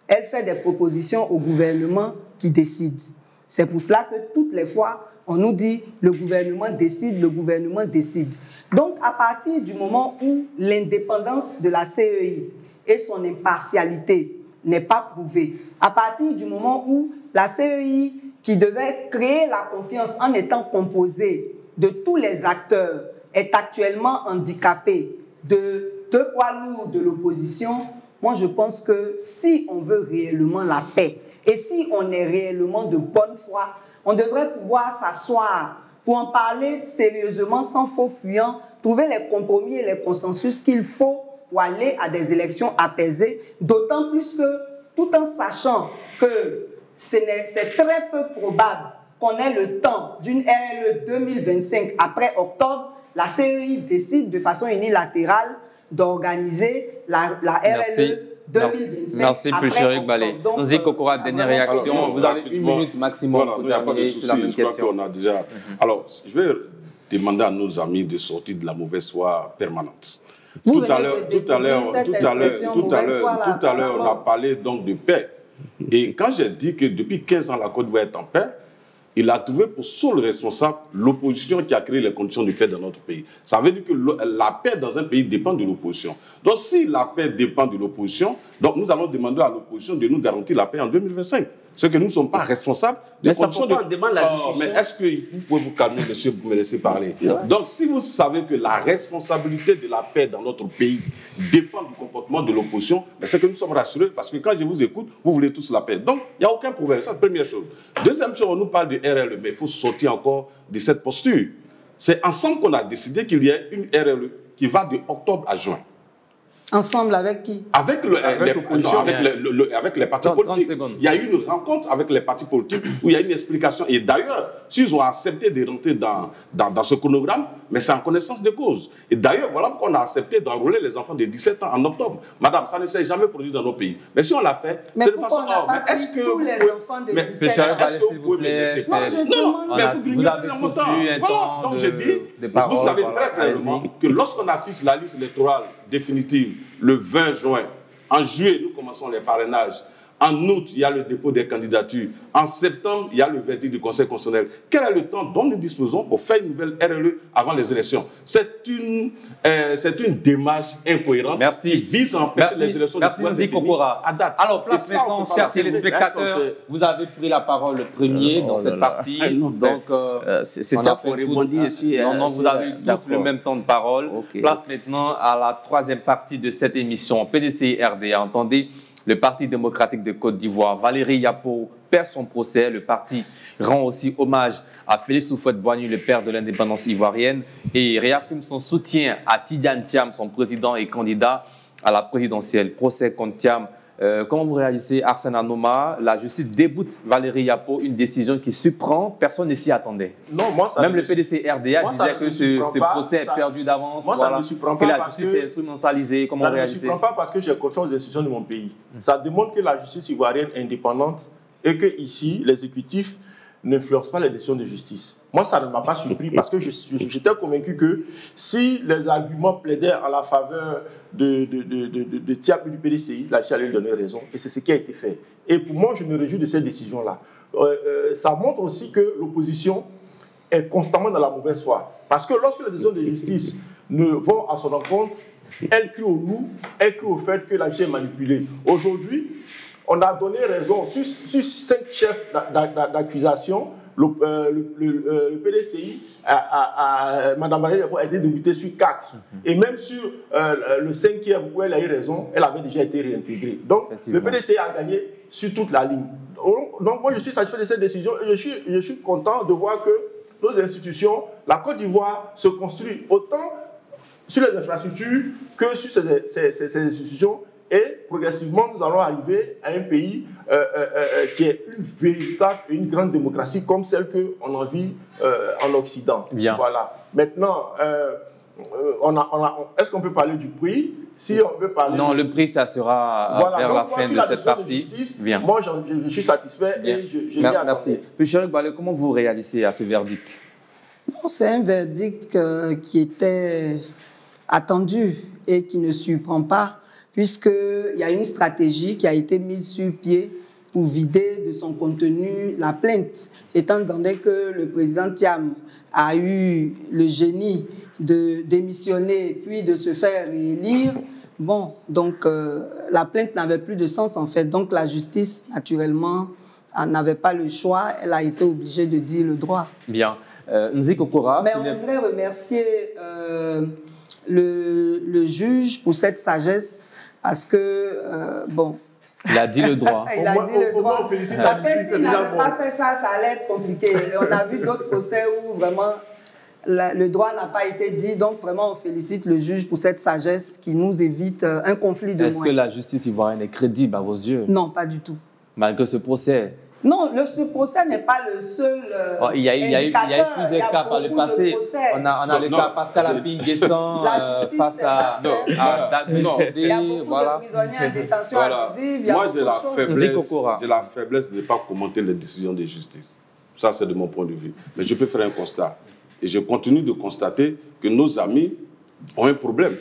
Elle fait des propositions au gouvernement qui décide. C'est pour cela que toutes les fois, on nous dit le gouvernement décide, le gouvernement décide. Donc, à partir du moment où l'indépendance de la CEI et son impartialité n'est pas prouvée, à partir du moment où la CEI, qui devait créer la confiance en étant composée de tous les acteurs, est actuellement handicapée de deux poids lourds de l'opposition, moi, je pense que si on veut réellement la paix et si on est réellement de bonne foi, on devrait pouvoir s'asseoir pour en parler sérieusement, sans faux fuyant, trouver les compromis et les consensus qu'il faut pour aller à des élections apaisées, d'autant plus que, tout en sachant que c'est très peu probable qu'on ait le temps d'une RLE 2025 après octobre, la CEI décide de façon unilatérale d'organiser la RLE 2025. Merci, Pulchéric Balé. Nzi Kokora, dernière réaction. Alors, vous avez 1 minute maximum pour terminer sur la même question. Alors, je vais demander à nos amis de sortir de la mauvaise foi permanente. Tout à l'heure, on a parlé donc de paix. Et quand j'ai dit que depuis 15 ans, la Côte d'Ivoire est en paix, il a trouvé pour seul responsable l'opposition qui a créé les conditions de paix dans notre pays. Ça veut dire que la paix dans un pays dépend de l'opposition. Donc si la paix dépend de l'opposition, donc nous allons demander à l'opposition de nous garantir la paix en 2025. C'est que nous ne sommes pas responsables des conditions de... Mais est-ce que vous pouvez vous calmer, monsieur, pour me laisser parler? Donc si vous savez que la responsabilité de la paix dans notre pays dépend du comportement de l'opposition, c'est que nous sommes rassurés parce que quand je vous écoute, vous voulez tous la paix. Donc il n'y a aucun problème, c'est la première chose. Deuxième chose, on nous parle de RLE, mais il faut sortir encore de cette posture. C'est ensemble qu'on a décidé qu'il y ait une RLE qui va de octobre à juin. Ensemble avec qui? Avec les partis politiques. Il y a eu une rencontre avec les partis politiques où il y a une explication. Et d'ailleurs, s'ils ont accepté de rentrer dans ce chronogramme, mais c'est en connaissance de cause. Et d'ailleurs, voilà pourquoi on a accepté d'enrôler les enfants de 17 ans en octobre. Madame, ça ne s'est jamais produit dans nos pays. Mais si on l'a fait, mais c'est de façon... Mais est-ce que tous les enfants de 17 ans... Est-ce que vous pouvez me laisser parler? Non, mais vous grignotez dans mon temps. Voilà, donc je dis, vous savez très clairement que lorsqu'on affiche la liste électorale définitive le 20 juin, en juillet, nous commençons les parrainages. En août, il y a le dépôt des candidatures. En septembre, il y a le verdict du Conseil constitutionnel. Quel est le temps dont nous disposons pour faire une nouvelle RLE avant les élections? C'est une démarche incohérente qui vise à empêcher les élections de pouvoir définir à date. Alors, place maintenant, chers téléspectateurs, vous avez pris la parole le premier dans cette partie. Donc, c'est à pour rebondir ici. Non, vous avez tous le même temps de parole. Place maintenant à la troisième partie de cette émission. PDC RDA, entendez le Parti démocratique de Côte d'Ivoire, Valérie Yapo, perd son procès. Le parti rend aussi hommage à Félix Houphouët-Boigny, le père de l'indépendance ivoirienne, et réaffirme son soutien à Tidiane Thiam, son président et candidat à la présidentielle. Procès contre Thiam. Comment vous réagissez, Arsène Anoma? La justice déboute Valérie Yapo, une décision qui surprend. Personne ne s'y attendait. Non, moi, ça même le PDC-RDA disait que ce procès est perdu d'avance. Moi, ça ne me surprend pas. Que la justice est instrumentalisée. Comment vous réagissez? Ça ne me surprend pas parce que j'ai confiance aux institutions de mon pays. Ça démontre que la justice ivoirienne est indépendante et que ici, l'exécutif n'influence pas les décisions de justice. Moi, ça ne m'a pas surpris parce que j'étais convaincu que si les arguments plaidaient en la faveur de Thiam et du PDCI, la justice allait lui donner raison. Et c'est ce qui a été fait. Et pour moi, je me réjouis de cette décision-là. Ça montre aussi que l'opposition est constamment dans la mauvaise foi. Parce que lorsque les décisions de justice ne vont à son encontre, elle crie au loup, elle crie au fait que la justice est manipulée. Aujourd'hui, on a donné raison sur 5 chefs d'accusation. Le PDCI, Mme Valérie Yapo a été débutée sur 4. Et même sur le 5e où elle a eu raison, elle avait déjà été réintégrée. Donc, le PDCI a gagné sur toute la ligne. Donc, moi, je suis satisfait de cette décision et je suis content de voir que nos institutions, la Côte d'Ivoire, se construit autant sur les infrastructures que sur ces institutions. Et progressivement, nous allons arriver à un pays qui est une véritable, une grande démocratie comme celle qu'on en vit en Occident. Bien. Voilà. Maintenant, est-ce qu'on peut parler du prix? Si on veut parler... Non, le prix, ça sera vers la fin de cette partie. Bien. Moi, je suis satisfait. Bien. Et je merci. Chérif Balé, comment vous réagissez à ce verdict? C'est un verdict qui était attendu et qui ne surprend pas, puisqu'il y a une stratégie qui a été mise sur pied pour vider de son contenu la plainte, étant donné que le président Thiam a eu le génie de démissionner puis de se faire réélire. Bon, donc la plainte n'avait plus de sens en fait. Donc la justice, naturellement, n'avait pas le choix. Elle a été obligée de dire le droit. Bien. Nziko Kora... Mais on voudrait remercier le juge pour cette sagesse. Parce que, bon... Il a dit le droit. Il a dit le droit. Parce que s'il n'avait pas fait ça, ça allait être compliqué. Et on a vu d'autres procès où vraiment le droit n'a pas été dit. Donc vraiment, on félicite le juge pour cette sagesse qui nous évite un conflit de moyens. Est-ce que la justice ivoirienne est crédible à vos yeux? Non, pas du tout. Malgré ce procès? Non, ce procès n'est pas le seul il y a eu plusieurs cas par le passé. On a le cas Pascal Aping-Guessan face à David. Il y a beaucoup de prisonniers en détention abusive. Moi, j'ai la faiblesse de ne pas commenter les décisions de justice. Ça, c'est de mon point de vue. Mais je peux faire un constat. Et je continue de constater que nos amis ont un problème.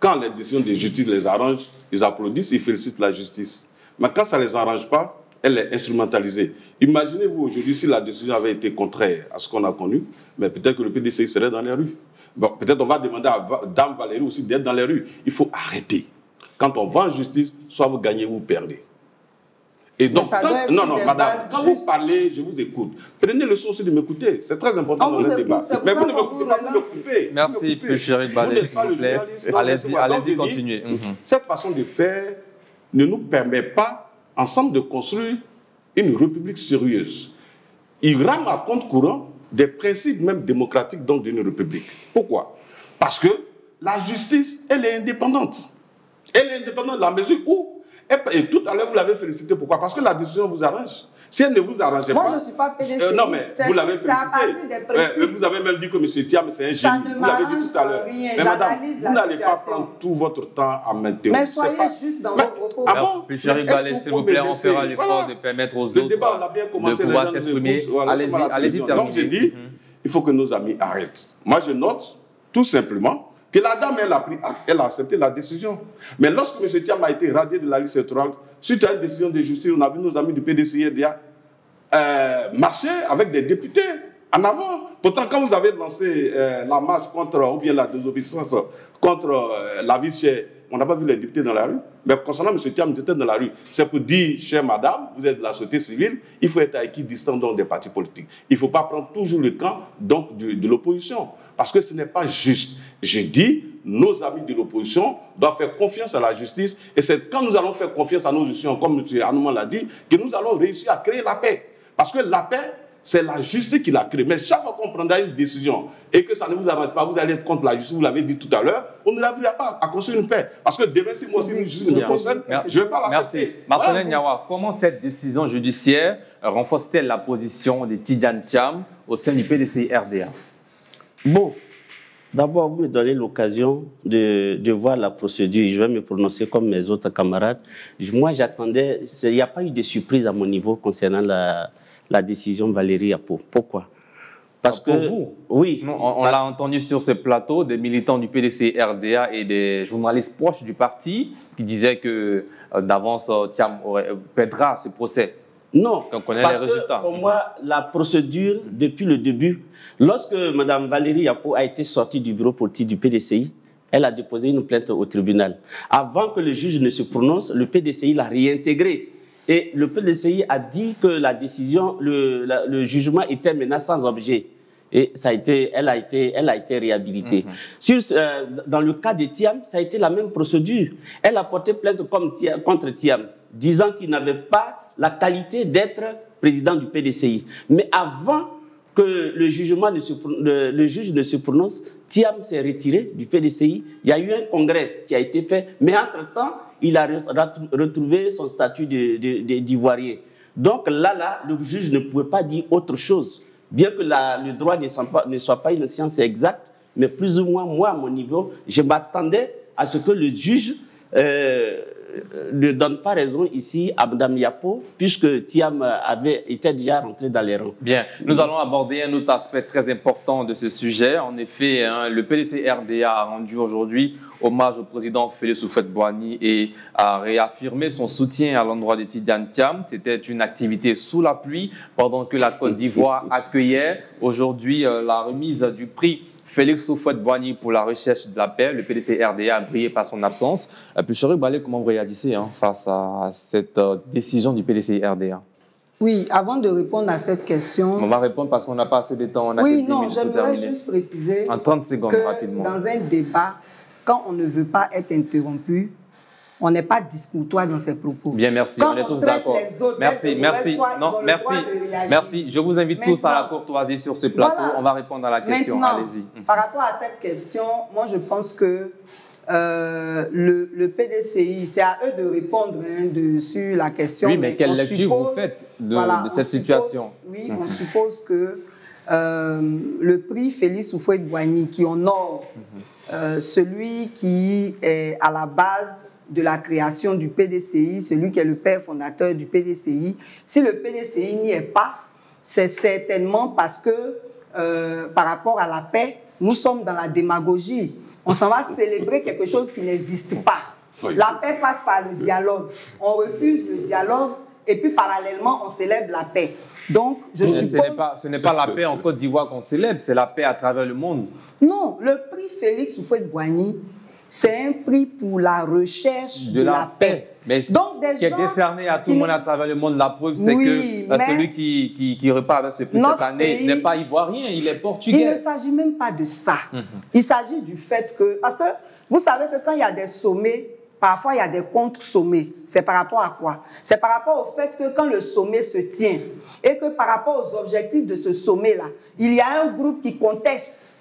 Quand les décisions de justice les arrangent, ils applaudissent, ils félicitent la justice. Mais quand ça ne les arrange pas, elle est instrumentalisée. Imaginez-vous aujourd'hui si la décision avait été contraire à ce qu'on a connu, mais peut-être que le PDCI serait dans les rues. Bon, peut-être on va demander à Dame Valérie aussi d'être dans les rues. Il faut arrêter. Quand on va en justice, soit vous gagnez ou vous perdez. Et donc, madame, quand vous parlez, je vous écoute. Prenez le soin aussi de m'écouter. C'est très important dans le débat. Mais vous ne m'écoutez pas, vous me coupez. Merci, Chérif Balé, s'il vous plaît. Allez-y, continuez. Cette façon de faire ne nous permet pas ensemble de construire une république sérieuse. Il rame à compte courant des principes même démocratiques donc d'une république. Pourquoi? Parce que la justice, elle est indépendante. Elle est indépendante dans la mesure où, et tout à l'heure vous l'avez félicité, pourquoi? Parce que la décision vous arrange. Si elle ne vous arrangeait pas... Moi, je ne suis pas PDC. Non, mais vous l'avez félicité. C'est à partir des principes. Vous avez même dit que M. Thiam, c'est un génie. Vous l'avez dit tout à l'heure. Mais madame, vous n'allez pas prendre tout votre temps à m'interrompre. Mais soyez juste dans vos propos. Ah bon? Puis Chérif Balé, s'il vous plaît, on fera l'effort de permettre aux autres de pouvoir s'exprimer. Allez-y, terminez. Donc j'ai dit, il faut que nos amis arrêtent. Moi, je note tout simplement que la dame, elle a accepté la décision. Mais lorsque M. Thiam a été radié de la liste électorale, suite à une décision de justice, on a vu nos amis du PDCI-RDA marcher avec des députés en avant. Pourtant, quand vous avez lancé la marche contre, ou bien la désobéissance contre la vie chère, on n'a pas vu les députés dans la rue. Mais concernant M. Thiam, ils étaient dans la rue. C'est pour dire, chère madame, vous êtes de la société civile, il faut être à équidistant des partis politiques. Il ne faut pas prendre toujours le camp donc, de l'opposition. Parce que ce n'est pas juste. Je dis, nos amis de l'opposition doivent faire confiance à la justice. Et c'est quand nous allons faire confiance à nos institutions, comme M. Anouman l'a dit, que nous allons réussir à créer la paix. Parce que la paix, c'est la justice qui la crée. Mais chaque fois qu'on prendra une décision et que ça ne vous arrange pas, vous allez être contre la justice, vous l'avez dit tout à l'heure, on ne n'arrivera pas à construire une paix. Parce que demain, si moi aussi une justice me concerne, je ne vais pas l'accepter. Merci. Marcelin Niawa, comment cette décision judiciaire renforce-t-elle la position de Tidjane Thiam au sein du PDCI-RDA? Bon, d'abord, vous me donnez l'occasion de voir la procédure. Je vais me prononcer comme mes autres camarades. Moi, j'attendais... Il n'y a pas eu de surprise à mon niveau concernant la décision Valérie Yapo. Pourquoi? Parce que vous, oui, on l'a entendu sur ce plateau, des militants du PDC-RDA et des journalistes proches du parti qui disaient que d'avance, Thiam perdra ce procès. Non, donc on parce que pour moi, la procédure, depuis le début, lorsque Mme Valérie Yapo a été sortie du bureau politique du PDCI, elle a déposé une plainte au tribunal. Avant que le juge ne se prononce, le PDCI l'a réintégrée. Et le PDCI a dit que la décision, le jugement était maintenant sans objet. Et elle a été réhabilitée. Dans le cas de Thiam, ça a été la même procédure. Elle a porté plainte contre Thiam, disant qu'il n'avait pas la qualité d'être président du PDCI. Mais avant que le juge ne se prononce, Thiam s'est retiré du PDCI. Il y a eu un congrès qui a été fait, mais entre-temps, il a retrouvé son statut d'ivoirien. Donc là, le juge ne pouvait pas dire autre chose. Bien que le droit ne soit pas une science exacte, mais plus ou moins, moi, à mon niveau, je m'attendais à ce que le juge ne donne pas raison ici à Mme Yapo, puisque Thiam était déjà rentré dans les rangs. Bien, nous allons aborder un autre aspect très important de ce sujet. En effet, le PDC-RDA a rendu aujourd'hui hommage au président Félix Houphouët-Boigny et a réaffirmé son soutien à l'endroit de Tidjane Thiam. C'était une activité sous la pluie pendant que la Côte d'Ivoire accueillait aujourd'hui la remise du prix Félix Houphouët-Boigny pour la recherche de la paix. Le PDC-RDA a brillé par son absence. Puis Chéri Balé, comment vous réagissez face à cette décision du PDC-RDA? Oui, avant de répondre à cette question... On va répondre parce qu'on n'a pas assez de temps. On a oui, non, j'aimerais juste préciser en 30 secondes, rapidement. Dans un débat, quand on ne veut pas être interrompu, on n'est pas discourtois dans ses propos. Bien, merci. Quand on est tous d'accord. Merci. Non, merci. Je vous invite tous à la courtoisie sur ce plateau. Voilà. On va répondre à la question. Allez-y. Par rapport à cette question, moi, je pense que le PDCI, c'est à eux de répondre sur la question. Oui, mais quelle lecture vous faites de cette situation? Oui, on suppose que le prix Félix Houphouët-Boigny, qui honore celui qui est à la base de la création du PDCI, celui qui est le père fondateur du PDCI, si le PDCI n'y est pas, c'est certainement parce que par rapport à la paix, nous sommes dans la démagogie. On s'en va célébrer quelque chose qui n'existe pas. La paix passe par le dialogue. On refuse le dialogue et puis parallèlement, on célèbre la paix. Donc, je suppose... Ce n'est pas la paix en Côte d'Ivoire qu'on célèbre, c'est la paix à travers le monde. Non, le prix Félix Houphouët-Boigny, c'est un prix pour la recherche de la paix. Mais donc, qui est décerné à tout le monde à travers le monde. La preuve, c'est que celui qui repart avec ce prix cette année n'est pas ivoirien, il est portugais. Il ne s'agit même pas de ça. Il s'agit du fait que... Parce que vous savez que quand il y a des sommets, parfois, il y a des contre-sommets. C'est par rapport à quoi? C'est par rapport au fait que quand le sommet se tient et que par rapport aux objectifs de ce sommet-là, il y a un groupe qui conteste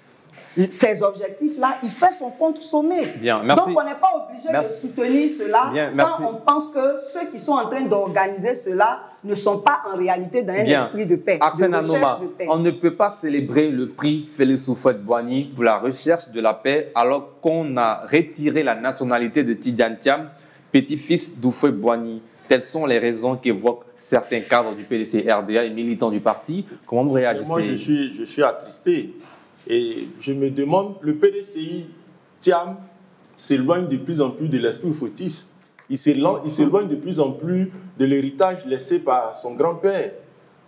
ces objectifs-là, il fait son contre-sommet. Donc, on n'est pas obligé de soutenir cela quand on pense que ceux qui sont en train d'organiser cela ne sont pas en réalité dans un esprit de paix, Arsène de recherche Anoma, de paix. On ne peut pas célébrer le prix Félix Houphouët-Boigny pour la recherche de la paix alors qu'on a retiré la nationalité de Tidjane Thiam, petit-fils d'Houphouët-Boigny. Telles sont les raisons qu'évoquent certains cadres du PDC-RDA et militants du parti. Comment vous réagissez? Moi, je suis attristé. Et je me demande, le PDCI Thiam s'éloigne de plus en plus de l'esprit foutiste. Il s'éloigne de plus en plus de l'héritage laissé par son grand-père.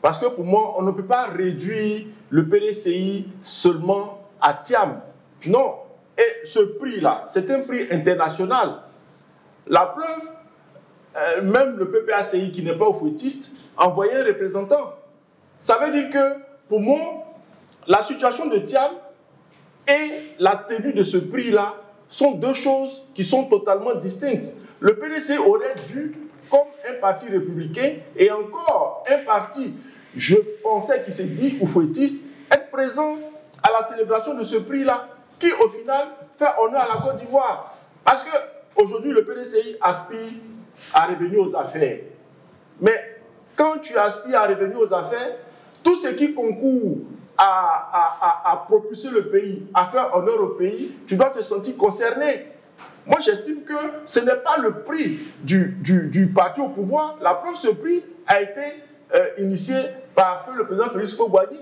Parce que pour moi, on ne peut pas réduire le PDCI seulement à Thiam. Non. Et ce prix-là, c'est un prix international. La preuve, même le PPACI, qui n'est pas foutiste, a envoyé un représentant. Ça veut dire que, pour moi, la situation de Thiam et la tenue de ce prix-là sont deux choses qui sont totalement distinctes. Le PDCI aurait dû, comme un parti républicain, et encore un parti, je pensais qu'il s'est dit oufouettiste, être présent à la célébration de ce prix-là, qui au final fait honneur à la Côte d'Ivoire. Parce qu'aujourd'hui, le PDCI aspire à revenir aux affaires. Mais quand tu aspires à revenir aux affaires, tout ce qui concourt à propulser le pays, à faire honneur au pays, tu dois te sentir concerné. Moi, j'estime que ce n'est pas le prix du parti au pouvoir. La preuve, ce prix a été initié par le président Félix Houphouët-Boigny.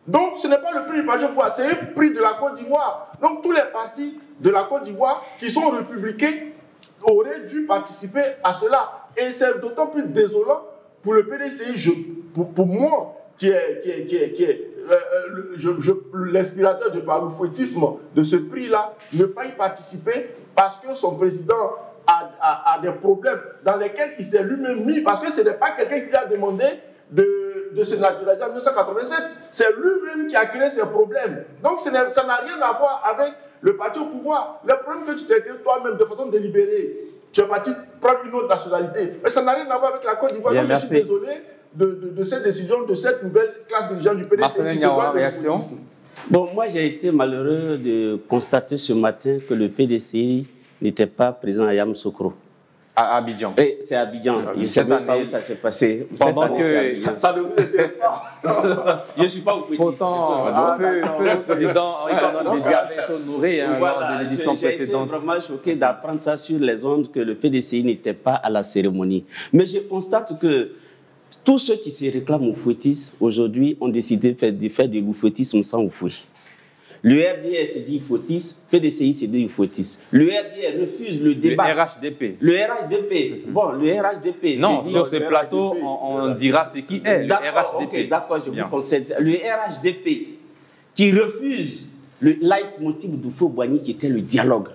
Donc, ce n'est pas le prix du parti au pouvoir, c'est un prix de la Côte d'Ivoire. Donc, tous les partis de la Côte d'Ivoire qui sont républicains auraient dû participer à cela. Et c'est d'autant plus désolant pour le PDCI, pour moi, qui est l'inspirateur de par l'oufouettisme de ce prix-là, ne pas y participer parce que son président a des problèmes dans lesquels il s'est lui-même mis, parce que ce n'est pas quelqu'un qui lui a demandé de se naturaliser en 1987, c'est lui-même qui a créé ces problèmes. Donc ça n'a rien à voir avec le parti au pouvoir. Le problème que tu t'es créé toi-même de façon délibérée, tu es parti prendre une autre nationalité. Mais ça n'a rien à voir avec la Côte d'Ivoire. Donc je suis désolé de cette décision, de cette nouvelle classe dirigeante du PDC qui se voit de l'oufouettisme. Bon, moi j'ai été malheureux de constater ce matin que le PDCI n'était pas présent à Yamoussoukro. À Abidjan. Oui, c'est à Abidjan. Je ne sais pas où ça s'est passé. Pendant que ça ne vous intéresse pas. Je ne suis pas oufouettiste. Pourtant, le président Henri-Konan Bédié avait été honoré lors de l'édition précédente. J'ai été vraiment choqué d'apprendre ça sur les ondes que le PDCI n'était pas à la cérémonie. Mais je constate que tous ceux qui se réclament oufouettistes aujourd'hui ont décidé de faire de l'oufouettisme sans oufouet. Le RDR se dit oufouettiste, PDCI se dit oufouettiste. Le RDR refuse le débat. Le RHDP. Le RHDP. Bon, le RHDP. Non, sur ce plateau, on dira ce qui est le RHDP. Ok, d'accord, je vous concède. Le RHDP qui refuse le leitmotiv d'Houphouët-Boigny qui était le dialogue.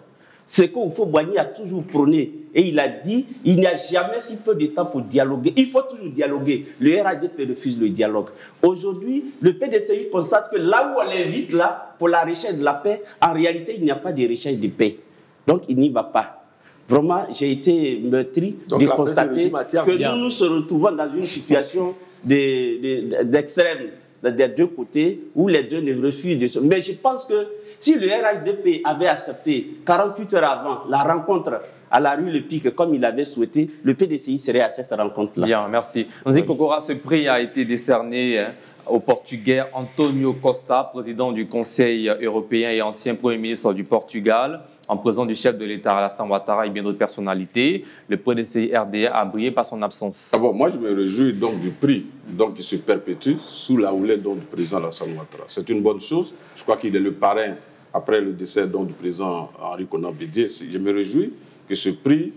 C'est qu'Houphouët-Boigny a toujours prôné et il a dit il n'y a jamais si peu de temps pour dialoguer. Il faut toujours dialoguer. Le RHDP refuse le dialogue. Aujourd'hui, le PDCI constate que là où on l'invite là, pour la recherche de la paix, en réalité, il n'y a pas de recherche de paix. Donc, il n'y va pas. Vraiment, j'ai été meurtri de constater que nous se retrouvons dans une situation d'extrême des deux côtés où les deux ne refusent de se... Mais je pense que si le RHDP avait accepté 48 heures avant la rencontre à la rue Le Pic, comme il avait souhaité, le PDCI serait à cette rencontre-là. Bien, merci. Nzi Kokora, ce prix a été décerné au Portugais António Costa, président du Conseil européen et ancien Premier ministre du Portugal, en présence du chef de l'État Alassane Ouattara et bien d'autres personnalités. Le PDCI RDA a brillé par son absence. D'abord, moi je me réjouis donc du prix qui se perpétue sous la houlette du président Alassane Ouattara. C'est une bonne chose. Je crois qu'il est le parrain après le décès du président Henri-Konan Bédié. Je me réjouis que ce prix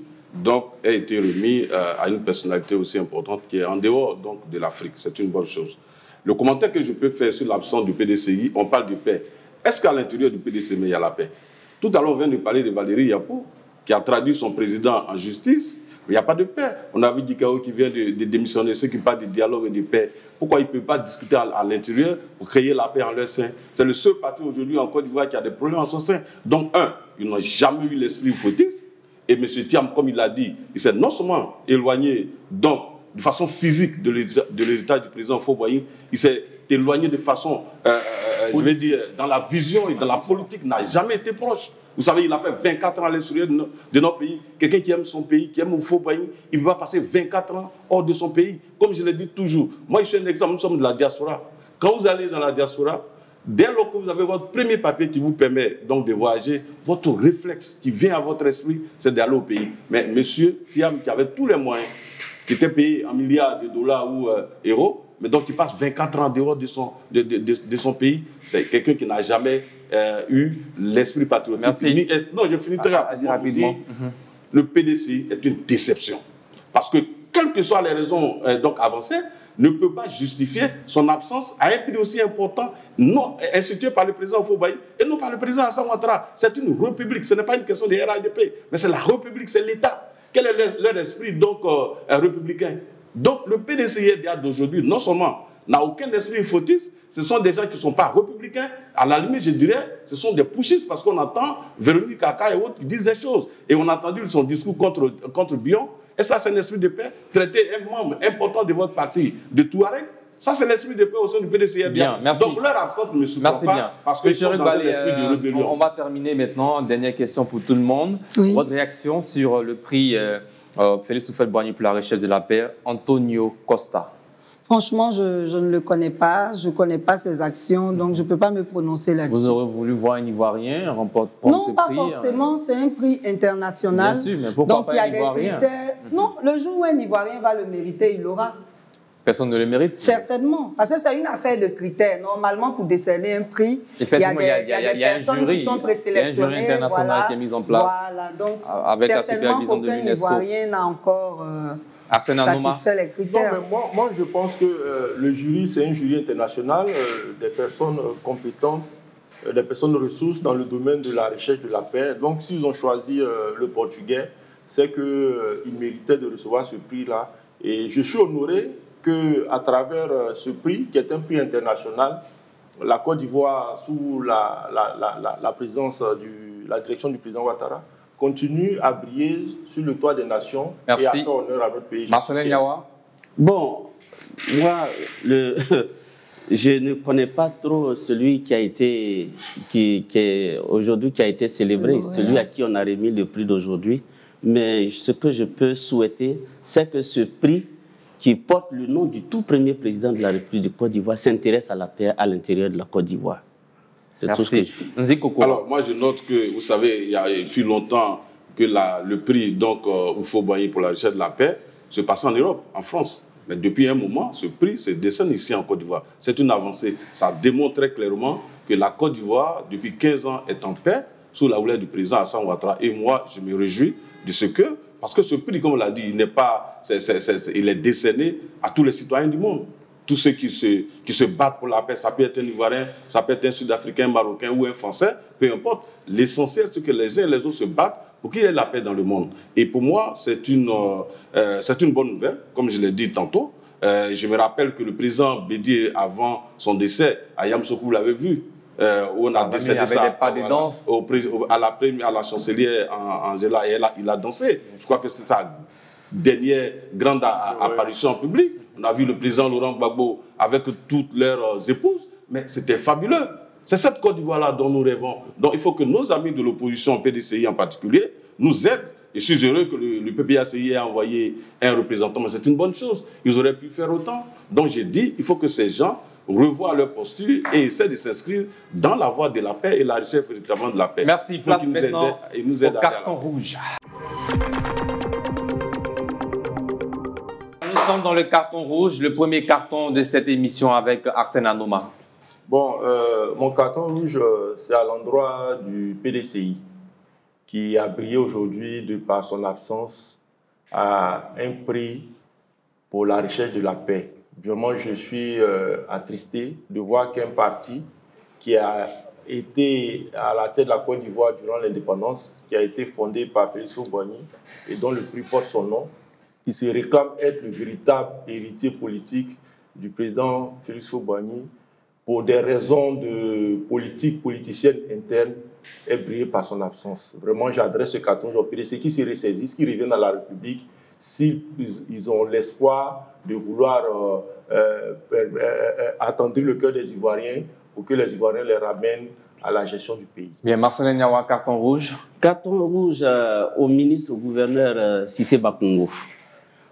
ait été remis à une personnalité aussi importante qui est en dehors de l'Afrique. C'est une bonne chose. Le commentaire que je peux faire sur l'absence du PDCI, on parle de paix. Est-ce qu'à l'intérieur du PDCI, il y a la paix? Tout à l'heure, on vient de parler de Valérie Yapo, qui a traduit son président en justice. Il n'y a pas de paix. On a vu Dikao qui vient de démissionner, ceux qui parlent de dialogue et de paix. Pourquoi ils ne peuvent pas discuter à l'intérieur pour créer la paix en leur sein? C'est le seul parti aujourd'hui en Côte d'Ivoire qui a des problèmes en son sein. Donc, ils n'ont jamais eu l'esprit foutiste. Et M. Thiam, comme il l'a dit, il s'est non seulement éloigné de façon physique de l'héritage du président Houphouët-Boigny, il s'est éloigné de façon, je vais dire, dans la vision et dans la politique, n'a jamais été proche. Vous savez, il a fait 24 ans à l'extérieur de notre pays. Quelqu'un qui aime son pays, qui aime Houphouët-Boigny, il va passer 24 ans hors de son pays. Comme je l'ai dit toujours, moi je suis un exemple, nous sommes de la diaspora. Quand vous allez dans la diaspora, dès lors que vous avez votre premier papier qui vous permet donc de voyager, votre réflexe qui vient à votre esprit, c'est d'aller au pays. Mais M. Thiam, qui avait tous les moyens, qui était payé en milliards de dollars ou euros, mais donc qui passe 24 ans en dehors de son pays, c'est quelqu'un qui n'a jamais eu l'esprit patriotique. Non, je finis très rapidement. Le PDCI est une déception. Parce que, quelles que soient les raisons avancées, ne peut pas justifier son absence à un prix aussi important, non institué par le président Houphouët-Boigny et non par le président Alassane Ouattara. C'est une république, ce n'est pas une question de RHDP, mais c'est la république, c'est l'État. Quel est leur esprit républicain? Donc le PDCI d'aujourd'hui, non seulement n'a aucun esprit fautiste, ce sont des gens qui ne sont pas républicains. À la limite, je dirais, ce sont des pushistes parce qu'on entend Véronique Kaka et autres qui disent des choses. Et on a entendu son discours contre Bion. Et ça, c'est un esprit de paix. Traiter un membre important de votre parti de Touareg, ça, c'est l'esprit de paix au sein du PDCI. Bien, merci. Donc, leur absence ne me surprend pas parce qu'ils sont dans un esprit de rébellion. On va terminer maintenant. Dernière question pour tout le monde. Oui. Votre réaction sur le prix Félix Houphouët-Boigny pour la recherche de la paix, Antonio Costa? Franchement, je ne le connais pas. Je ne connais pas ses actions, donc je ne peux pas me prononcer là-dessus. Vous aurez voulu voir un Ivoirien prendre non, ce pas prix? forcément. C'est un prix international. Bien sûr, mais pourquoi donc, pas il y a un des Ivoirien? critères. Non, le jour où un Ivoirien va le mériter, il l'aura. Personne ne le mérite? Certainement. Parce que c'est une affaire de critères. Normalement, pour décerner un prix, il y a des personnes qui sont présélectionnées. Il y a un jury international qui est mis en place. Voilà. Donc, avec la certainement supervision de qu'aucun l'UNESCO. Ivoirien n'a encore satisfait les Non, critères. mais moi, je pense que le jury, c'est un jury international, des personnes compétentes, des personnes ressources dans le domaine de la recherche de la paix. Donc, s'ils ont choisi le Portugais, c'est qu'ils méritaient de recevoir ce prix-là. Et je suis honoré qu'à travers ce prix, qui est un prix international, la Côte d'Ivoire, sous la présidence la direction du président Ouattara, continue à briller sur le toit des nations. Merci. Et à faire honneur à notre pays. Marcelin Yawa. Bon, moi, je ne connais pas trop celui qui a été, aujourd'hui qui a été célébré, celui à qui on a remis le prix d'aujourd'hui. Mais ce que je peux souhaiter, c'est que ce prix qui porte le nom du tout premier président de la République de Côte d'Ivoire s'intéresse à la paix à l'intérieur de la Côte d'Ivoire. C'est tout ce que je peux dire. Alors, moi, je note que, vous savez, il fut longtemps que le prix Houphouët-Boigny pour la recherche de la paix se passe en Europe, en France. Mais depuis un moment, ce prix se décerne ici en Côte d'Ivoire. C'est une avancée. Ça démontre très clairement que la Côte d'Ivoire, depuis 15 ans, est en paix sous la houlette du président Alassane Ouattara. Et moi, je me réjouis de ce que, parce que ce prix, comme on l'a dit, il n'est pas, il est décerné à tous les citoyens du monde. Tous ceux qui se battent pour la paix, ça peut être un Ivoirien, ça peut être un Sud-Africain, un Marocain ou un Français, peu importe. L'essentiel, c'est que les uns et les autres se battent pour qu'il y ait la paix dans le monde. Et pour moi, c'est une bonne nouvelle, comme je l'ai dit tantôt. Je me rappelle que le président Bédié, avant son décès, à Yamoussoukro, vous l'avez vu, où on a décédé ça à la chancelière Angela, et il a dansé. Je crois que c'est sa dernière grande apparition en public. On a vu le président Laurent Gbagbo avec toutes leurs épouses, mais c'était fabuleux. C'est cette Côte d'Ivoire-là dont nous rêvons. Donc il faut que nos amis de l'opposition, PDCI en particulier, nous aident. Et je suis heureux que le PPACI ait envoyé un représentant, mais c'est une bonne chose. Ils auraient pu faire autant. Donc j'ai dit, il faut que ces gens revoient leur posture et essaient de s'inscrire dans la voie de la paix et la recherche véritablement de la paix. Merci. Place maintenant au carton rouge. Nous sommes dans le carton rouge, le premier carton de cette émission avec Arsène Anoma. Bon, mon carton rouge, c'est à l'endroit du PDCI, qui a brillé aujourd'hui, de par son absence, à un prix pour la recherche de la paix. Vraiment, je suis attristé de voir qu'un parti qui a été à la tête de la Côte d'Ivoire durant l'indépendance, qui a été fondé par Félix Houphouët-Boigny et dont le prix porte son nom, qui se réclame être le véritable héritier politique du président Félix Houphouët-Boigny, pour des raisons de politiciennes internes, est brillé par son absence. Vraiment, j'adresse ce carton au PDC qui se ressaisissent, qui reviennent à la République, s'ils ont l'espoir de vouloir attendrir le cœur des Ivoiriens pour que les Ivoiriens les ramènent à la gestion du pays. Bien, Marcelin Niawa, carton rouge. Carton rouge au ministre, au gouverneur Cissé Bakongo.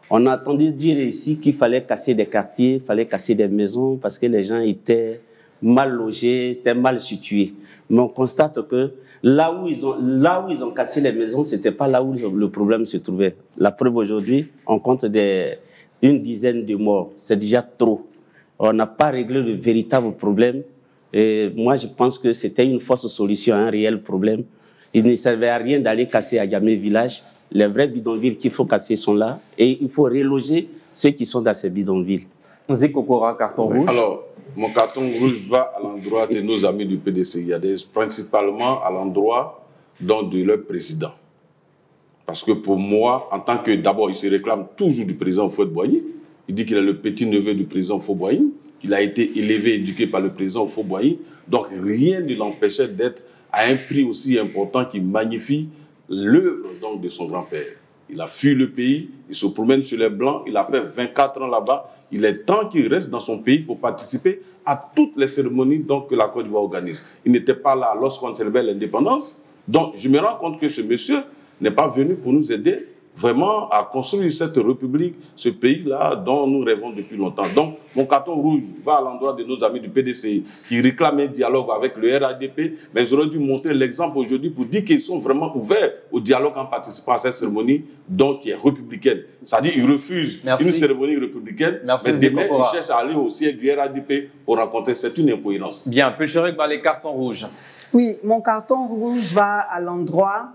On a entendu dire ici qu'il fallait casser des quartiers, il fallait casser des maisons parce que les gens étaient mal logés, étaient mal situés. Mais on constate que là où ils ont cassé les maisons, ce n'était pas là où le problème se trouvait. La preuve aujourd'hui, on compte une dizaine de morts. C'est déjà trop. On n'a pas réglé le véritable problème. Et moi, je pense que c'était une fausse solution à un réel problème. Il ne servait à rien d'aller casser à Gamé Village. Les vrais bidonvilles qu'il faut casser sont là. Et il faut reloger ceux qui sont dans ces bidonvilles. Zikokora, carton rouge. Alors, mon carton rouge va à l'endroit de nos amis du PDCI, principalement à l'endroit de leur président. Parce que pour moi, en tant que, d'abord, il se réclame toujours du président Houphouët-Boigny. Il dit qu'il est le petit-neveu du président Houphouët-Boigny, il a été élevé, éduqué par le président au Fort-Boigny. Donc rien ne l'empêchait d'être à un prix aussi important qui magnifie l'œuvre donc de son grand-père. Il a fui le pays, il se promène chez les Blancs, il a fait 24 ans là-bas. Il est temps qu'il reste dans son pays pour participer à toutes les cérémonies donc, que la Côte d'Ivoire organise. Il n'était pas là lorsqu'on célébrait l'indépendance. Donc je me rends compte que ce monsieur n'est pas venu pour nous aider vraiment à construire cette république, ce pays-là dont nous rêvons depuis longtemps. Donc, mon carton rouge va à l'endroit de nos amis du PDCI qui réclament un dialogue avec le RADP, mais j'aurais dû montrer l'exemple aujourd'hui pour dire qu'ils sont vraiment ouverts au dialogue en participant à cette cérémonie, donc qui est républicaine. C'est-à-dire qu'ils refusent une cérémonie républicaine, mais demain, ils cherchent à aller au siège du RADP pour rencontrer. C'est une incohérence. Bien, Pelcherec va les cartons rouges. Oui, mon carton rouge va à l'endroit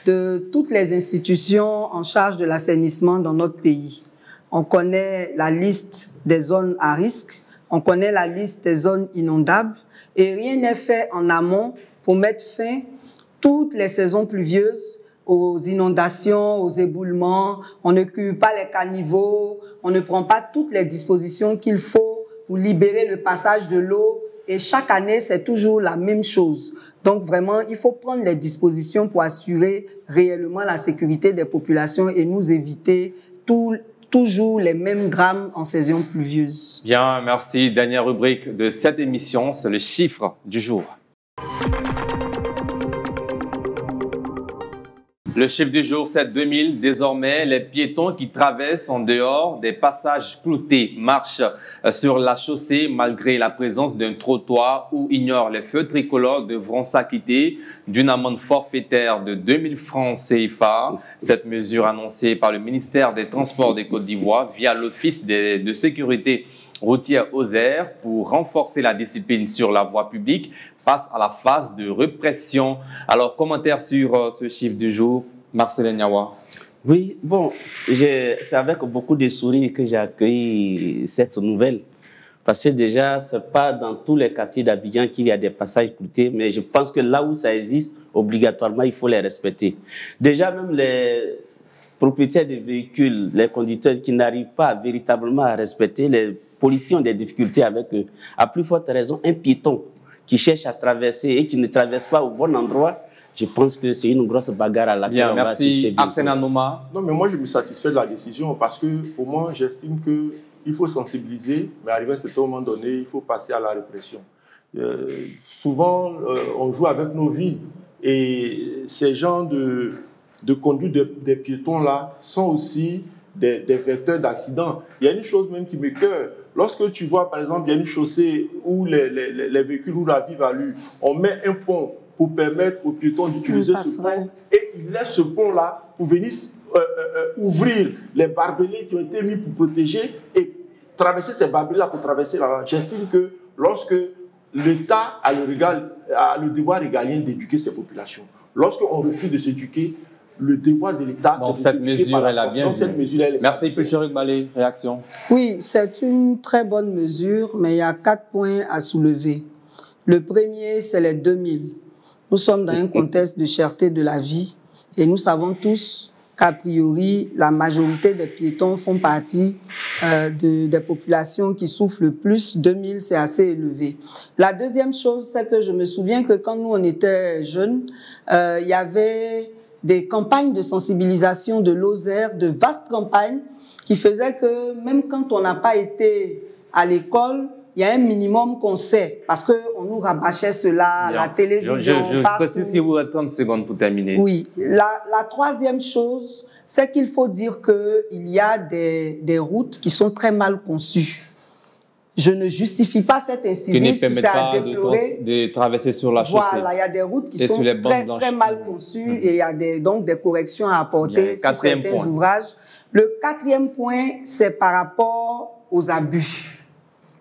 de toutes les institutions en charge de l'assainissement dans notre pays. On connaît la liste des zones à risque, on connaît la liste des zones inondables et rien n'est fait en amont pour mettre fin toutes les saisons pluvieuses aux inondations, aux éboulements. On ne cure pas les caniveaux, on ne prend pas toutes les dispositions qu'il faut pour libérer le passage de l'eau. Et chaque année, c'est toujours la même chose. Donc vraiment, il faut prendre les dispositions pour assurer réellement la sécurité des populations et nous éviter toujours les mêmes drames en saison pluvieuse. Bien, merci. Dernière rubrique de cette émission, c'est le chiffre du jour. Le chiffre du jour, c'est 2000. Désormais, les piétons qui traversent en dehors des passages cloutés marchent sur la chaussée malgré la présence d'un trottoir ou ignorent les feux tricolores devront s'acquitter d'une amende forfaitaire de 2000 francs CFA. Cette mesure annoncée par le ministère des Transports des Côtes d'Ivoire via l'Office de sécurité routière OSER pour renforcer la discipline sur la voie publique face à la phase de répression. Alors, commentaire sur ce chiffre du jour, Marcelin Niawa. Oui, bon, c'est avec beaucoup de sourires que j'ai accueilli cette nouvelle. Parce que déjà, ce n'est pas dans tous les quartiers d'Abidjan qu'il y a des passages cloutés, mais je pense que là où ça existe, obligatoirement, il faut les respecter. Déjà, même les propriétaires des véhicules, les conducteurs qui n'arrivent pas véritablement à respecter, les policiers ont des difficultés avec eux. À plus forte raison, un piéton qui cherche à traverser et qui ne traverse pas au bon endroit, je pense que c'est une grosse bagarre à laquelle on va assister. Merci. Arsène Anouma. Non, mais moi, je me satisfais de la décision parce que, au moins, j'estime qu'il faut sensibiliser, mais arrivé à un certain moment donné, il faut passer à la répression. Souvent, on joue avec nos vies et ces gens de conduite des piétons-là sont aussi des vecteurs d'accidents. Il y a une chose même qui m'écoeure. Lorsque tu vois, par exemple, il y a une chaussée où les véhicules roulent à vive allure, on met un pont pour permettre aux piétons d'utiliser ce pont et ils laissent ce pont-là pour venir ouvrir les barbelés qui ont été mis pour protéger et traverser ces barbelés-là pour traverser là. J'estime que lorsque l'État a le devoir régalien d'éduquer ses populations, lorsqu'on refuse de s'éduquer, le devoir de l'État, c'est de cette mesure, elle a bien vu. Cette mesure, elle est Merci, Pelcherec Balé. Réaction. Oui, c'est une très bonne mesure, mais il y a 4 points à soulever. Le premier, c'est les 2000. Nous sommes dans un contexte de cherté de la vie et nous savons tous qu'a priori, la majorité des piétons font partie des populations qui souffrent le plus. 2000, c'est assez élevé. La deuxième chose, c'est que je me souviens que quand nous, on était jeunes, il y avait des campagnes de sensibilisation de l'OSER, de vastes campagnes qui faisaient que même quand on n'a pas été à l'école, il y a un minimum qu'on sait, parce qu'on nous rabâchait cela à la télévision. Je précise qu'il vous reste 30 secondes pour terminer. Oui. La troisième chose, c'est qu'il faut dire qu'il y a des routes qui sont très mal conçues. Je ne justifie pas cet incivisme, c'est à déplorer. De traverser sur la chaussée. Voilà, il y a des routes qui sont très mal conçues et il y a donc des corrections à apporter sur certains ouvrages. Le quatrième point, c'est par rapport aux abus.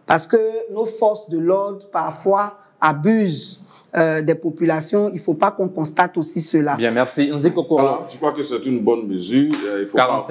Parce que nos forces de l'ordre, parfois, abusent des populations. Il ne faut pas qu'on constate aussi cela. Bien, merci. Alors, je crois que c'est une bonne mesure. Il ne faut pas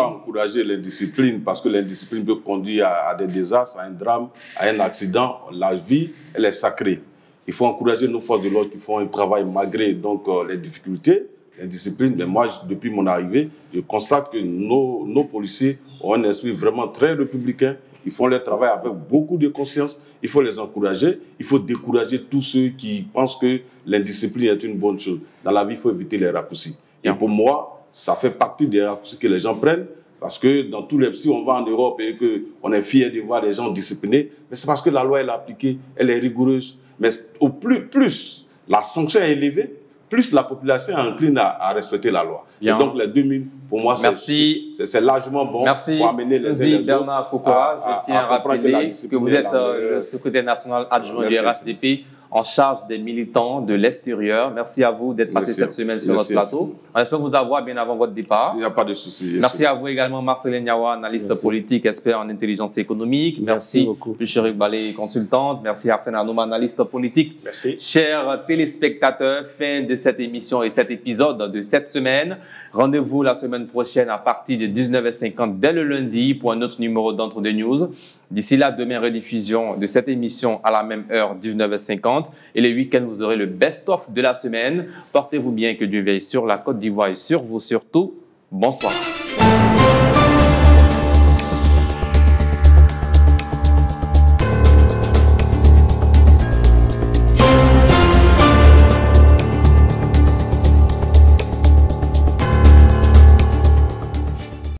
encourager l'indiscipline parce que l'indiscipline peut conduire à des désastres, à un drame, à un accident. La vie, elle est sacrée. Il faut encourager nos forces de l'ordre qui font un travail malgré donc, les difficultés. l'indiscipline. Mais moi, depuis mon arrivée, je constate que nos policiers ont un esprit vraiment très républicain. Ils font leur travail avec beaucoup de conscience. Il faut les encourager. Il faut décourager tous ceux qui pensent que l'indiscipline est une bonne chose. Dans la vie, il faut éviter les raccourcis. Et pour moi, ça fait partie des raccourcis que les gens prennent. Parce que dans tous les... Si on va en Europe et qu'on est fier de voir les gens disciplinés, mais c'est parce que la loi, elle est appliquée, elle est rigoureuse. Mais au plus la sanction est élevée, plus la population est incline à respecter la loi. Bien. Et donc, les 2000, pour moi, c'est largement bon pour amener les élèves Bernard Kokora, je tiens à rappeler que vous êtes le secrétaire national adjoint du RHDP en charge des militants de l'extérieur. Merci à vous d'être passé cette semaine sur notre plateau. On espère vous avoir bien avant votre départ. Il n'y a pas de souci. Merci à vous également, Marcelin Niawa, analyste politique, expert en intelligence économique. Merci beaucoup. Picherik Balé, consultante. Merci Arsène Anouma, analyste politique. Merci. Chers téléspectateurs, fin de cette émission et cet épisode de cette semaine. Rendez-vous la semaine prochaine à partir de 19h50 dès le lundi pour un autre numéro d'Entre deux News. D'ici là, demain, rediffusion de cette émission à la même heure, 19h50. Et le week-end, vous aurez le best-of de la semaine. Portez-vous bien, que Dieu veille sur la Côte d'Ivoire et sur vous surtout. Bonsoir.